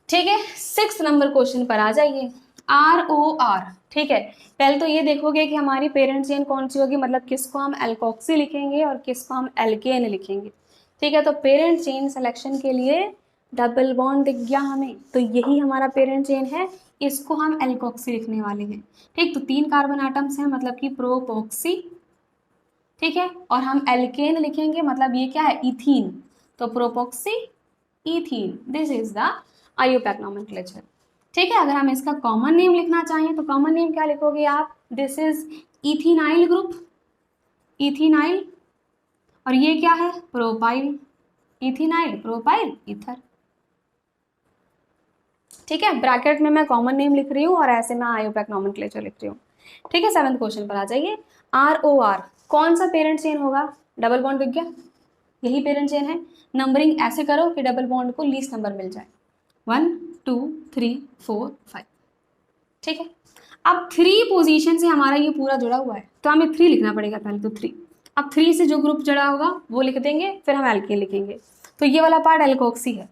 ठीक है। 6 नंबर क्वेश्चन पर आ जाइए, ROR, ठीक है। पहले तो ये देखोगे कि हमारी पेरेंट चेन कौन सी होगी, मतलब किसको हम एल्कोक्सी लिखेंगे और किसको हम एल्केन लिखेंगे, ठीक है। तो पेरेंट चेन सिलेक्शन के लिए डबल बॉन्ड दिख गया हमें, तो यही हमारा पेरेंट चेन है, इसको हम एल्कोक्सी लिखने वाले हैं, ठीक। तो 3 कार्बन एटम्स हैं, मतलब कि प्रोपोक्सी, ठीक है। और हम एल्केन लिखेंगे, मतलब ये क्या है, इथीन, तो propoxy ethene, this is the IUPAC nomenclature, ठीक है। अगर हम इसका कॉमन नेम लिखना चाहें तो कॉमन नेम क्या लिखोगे आप, दिस इज इथीनाइल ग्रुप, इथीनाइल, और ये क्या है, प्रोपाइल, इथीनाइल प्रोपाइल ईथर, ठीक है। ब्रैकेट में मैं कॉमन नेम लिख रही हूँ और ऐसे मैं IUPAC नॉमेनक्लेचर लिख रही हूँ, ठीक है। 7th क्वेश्चन पर आ जाइए, ROR कौन सा पेरेंट चेन होगा, डबल बॉन्ड दिख गया, यही पेरेंट चेन है। नंबरिंग ऐसे करो कि डबल बॉन्ड को लीस्ट नंबर मिल जाए, 1 2 3 4 5। ठीक है, अब 3 पोजीशन से हमारा ये पूरा जुड़ा हुआ है, तो हमें 3 लिखना पड़ेगा पहले तो 3। अब 3 से जो ग्रुप जुड़ा होगा वो लिख देंगे, फिर हम एल्केन लिखेंगे। तो ये वाला पार्ट एल्कोक्सी है।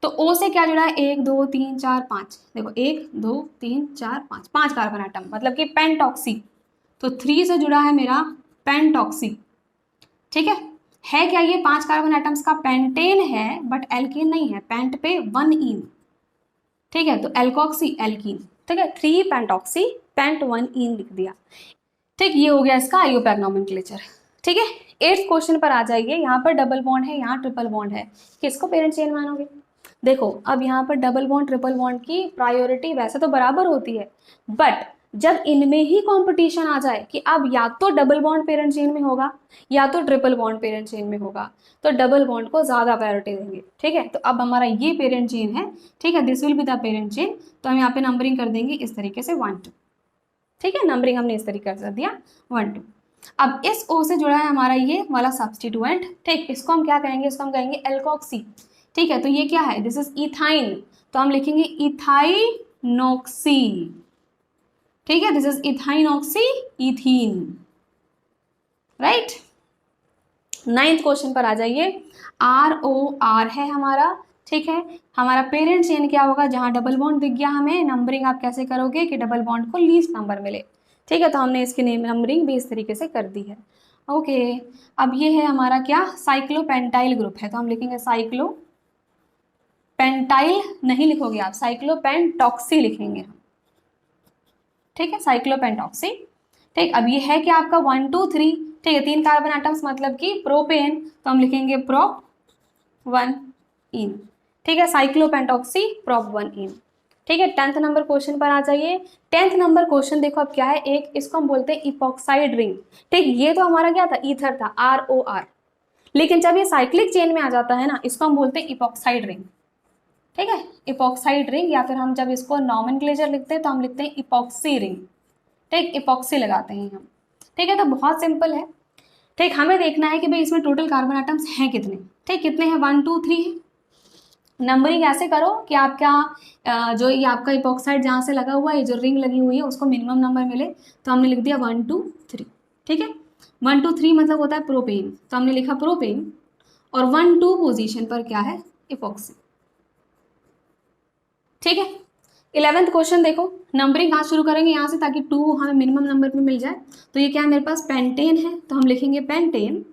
तो O से क्या जुड़ा है, 1 2 3 4 5, देखो 1 2 3 4 5, 5 कार्बन आइटम, मतलब कि पेंटॉक्सी। तो 3 से जुड़ा है मेरा पेंटॉक्सी। ठीक है क्या ये 5 कार्बन आइटम्स का पेंटेन है, बट एल्केन नहीं है, पेंट पे 1 इन। ठीक है, तो एल्कोक्सी एल्कीन। ठीक है, 3 पेंटॉक्सी, पेंट 1 इन लिख दिया। ठीक, ये हो गया इसका आईयूपैक नॉमेनक्लेचर। ठीक है, 8th क्वेश्चन पर आ जाइए। यहाँ पर डबल बॉन्ड है, यहाँ ट्रिपल बॉन्ड है, किसको पेरेंट चेन मानोगे? देखो अब यहाँ पर डबल बॉन्ड ट्रिपल बॉन्ड की प्रायोरिटी वैसे तो बराबर होती है, बट जब इनमें ही कंपटीशन आ जाए कि अब या तो डबल बॉन्ड पेरेंट चेन में होगा या तो ट्रिपल बॉन्ड पेरेंट चेन में होगा, तो डबल बॉन्ड को ज़्यादा प्रायोरिटी देंगे। ठीक है, तो अब हमारा ये पेरेंट चेन है। ठीक है, this will be the parent chain. तो हम यहाँ पे नंबरिंग कर देंगे इस तरीके से 1 2। ठीक है, नंबरिंग हमने इस तरीके से कर दिया 1 2। अब इस O से जुड़ा है हमारा ये वाला सब्स्टिट्यूएंट। ठीक, इसको हम क्या कहेंगे, इसको हम कहेंगे एल्कोक्सी। ठीक है, तो ये क्या है, दिस इज इथाइन, तो हम लिखेंगे इथाइनॉक्सी। ठीक है, this is ethynoxy ethene. Right, 9th question पर आ जाइए। ROR है हमारा। ठीक है, हमारा पेरेंट चेन क्या होगा, जहां डबल बॉन्ड दिख गया हमें, नंबरिंग आप कैसे करोगे कि डबल बॉन्ड को लीस्ट नंबर मिले। ठीक है, तो हमने इसकी नेम नंबरिंग भी इस तरीके से कर दी है। ओके, अब ये है हमारा क्या, साइक्लोपेंटाइल ग्रुप है, तो हम लिखेंगे साइक्लो पेंटाइल नहीं लिखोगे आप, साइक्लोपेंटॉक्सी लिखेंगे हम। ठीक है, साइक्लोपेंटॉक्सी। ठीक, अब ये है क्या आपका 1 2 3। ठीक है, 3 कार्बन एटम्स मतलब कि प्रोपेन, तो हम लिखेंगे प्रोप 1 इन। ठीक है, साइक्लोपेंटॉक्सी प्रोप 1 इन। ठीक है, 10th नंबर क्वेश्चन पर आ जाइए। 10th नंबर क्वेश्चन देखो अब क्या है, एक इसको हम बोलते हैं इपॉक्साइड रिंग। ठीक, ये तो हमारा क्या था, ईथर था, ROR, लेकिन जब ये साइक्लिक चेन में आ जाता है ना, इसको हम बोलते हैं इपॉक्साइड रिंग। ठीक है, इपॉक्साइड रिंग, या फिर हम जब इसको नॉमेनक्लेचर लिखते हैं तो हम लिखते हैं इपॉक्सी रिंग। ठीक, इपॉक्सी लगाते हैं हम। ठीक है, तो बहुत सिंपल है। ठीक, हमें देखना है कि भाई इसमें टोटल कार्बन आइटम्स हैं कितने। ठीक, कितने हैं, 1 2 3 है। नंबरिंग ऐसे करो कि आपका जो ये आपका इपॉक्साइड जहाँ से लगा हुआ है, जो रिंग लगी हुई है, उसको मिनिमम नंबर मिले, तो हमने लिख दिया 1 2 3। ठीक है, 1 2 3 मतलब होता है प्रोपेन, तो हमने लिखा प्रोपेन, और 1 2 पोजीशन पर क्या है, इपॉक्सी। ठीक है, 11th क्वेश्चन देखो, नंबरिंग कहाँ शुरू करेंगे, यहाँ से, ताकि 2 हमें मिनिमम नंबर में मिल जाए। तो ये क्या है मेरे पास, पेंटेन है, तो हम लिखेंगे पेंटेन,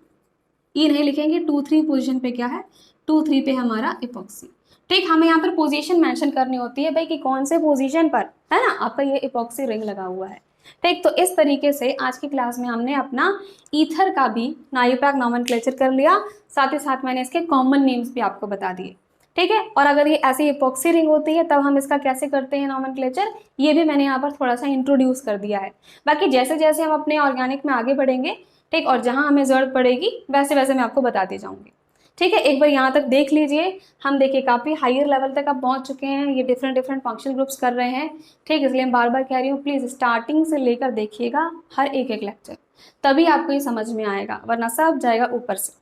ई नहीं लिखेंगे। 2 3 पोजीशन पे क्या है, 2 3 पे हमारा इपॉक्सी। ठीक, हमें यहाँ पर पोजीशन मेंशन करनी होती है भाई कि कौन से पोजीशन पर है ना आपका ये इपॉक्सी रिंग लगा हुआ है। ठीक, तो इस तरीके से आज की क्लास में हमने अपना ईथर का भी आईयूपैक नॉमेनक्लेचर कर लिया, साथ ही साथ मैंने इसके कॉमन नेम्स भी आपको बता दिए। ठीक है, और अगर ये ऐसी इपॉक्सी रिंग होती है तब हम इसका कैसे करते हैं नॉमेनक्लेचर, ये भी मैंने यहाँ पर थोड़ा सा इंट्रोड्यूस कर दिया है। बाकी जैसे जैसे हम अपने ऑर्गेनिक में आगे बढ़ेंगे, ठीक, और जहाँ हमें ज़रूरत पड़ेगी वैसे वैसे मैं आपको बताती जाऊँगी। ठीक है, एक बार यहाँ तक देख लीजिए। हम देखिए काफ़ी हायर लेवल तक अब पहुँच चुके हैं, ये डिफरेंट फंक्शनल ग्रुप्स कर रहे हैं। ठीक, इसलिए मैं बार बार कह रही हूँ, प्लीज़ स्टार्टिंग से लेकर देखिएगा हर एक लेक्चर, तभी आपको ये समझ में आएगा, वरना सब जाएगा ऊपर से।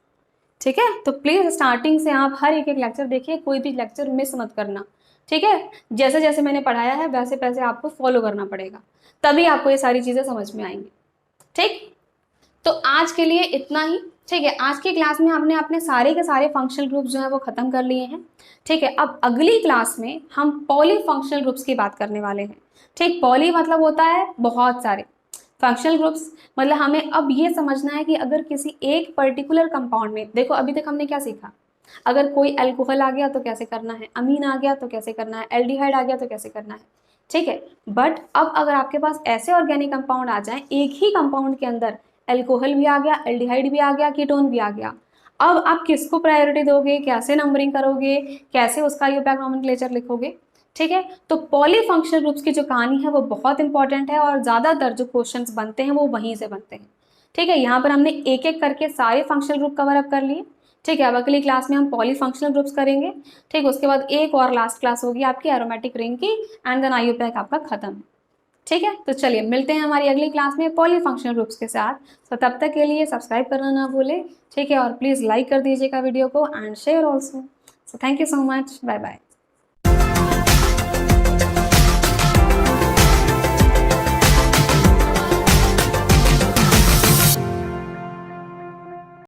ठीक है, तो प्लीज़ स्टार्टिंग से आप हर एक लेक्चर देखिए, कोई भी लेक्चर मिस मत करना। ठीक है, जैसे जैसे मैंने पढ़ाया है वैसे वैसे आपको फॉलो करना पड़ेगा, तभी आपको ये सारी चीज़ें समझ में आएंगी। ठीक, तो आज के लिए इतना ही। ठीक है, आज की क्लास में हमने अपने सारे के सारे फंक्शनल ग्रुप्स जो है वो ख़त्म कर लिए हैं। ठीक है, अब अगली क्लास में हम पॉली फंक्शनल ग्रुप्स की बात करने वाले हैं। ठीक, पॉली मतलब होता है बहुत सारे, फंक्शनल ग्रुप्स मतलब हमें अब ये समझना है कि अगर किसी एक पर्टिकुलर कंपाउंड में, देखो अभी तक हमने क्या सीखा, अगर कोई अल्कोहल आ गया तो कैसे करना है, अमीन आ गया तो कैसे करना है, एल्डिहाइड आ गया तो कैसे करना है। ठीक है, बट अब अगर आपके पास ऐसे ऑर्गेनिक कंपाउंड आ जाएं, एक ही कंपाउंड के अंदर अल्कोहल भी आ गया, एल्डिहाइड भी आ गया, कीटोन भी आ गया, अब आप किसको प्रायोरिटी दोगे, कैसे नंबरिंग करोगे, कैसे उसका आईयूपैक नॉमेनक्लेचर लिखोगे। ठीक है, तो पॉलीफंक्शनल ग्रुप्स की जो कहानी है वो बहुत इंपॉर्टेंट है, और ज़्यादातर जो क्वेश्चंस बनते हैं वो वहीं से बनते हैं। ठीक है, यहाँ पर हमने एक एक करके सारे फंक्शनल ग्रुप कवर अप कर लिए। ठीक है, अब अगली क्लास में हम पॉलीफंक्शनल ग्रुप्स करेंगे। ठीक, उसके बाद एक और लास्ट क्लास होगी आपकी एरोमेटिक रिंग की, एंड देन आईयूपैक आपका खत्म। ठीक है, तो चलिए मिलते हैं हमारी अगली क्लास में पॉलीफंक्शनल ग्रुप्स के साथ। तो तब तक के लिए सब्सक्राइब करना ना भूलें, ठीक है, और प्लीज़ लाइक कर दीजिएगा वीडियो को and share also. So thank you so much, bye bye.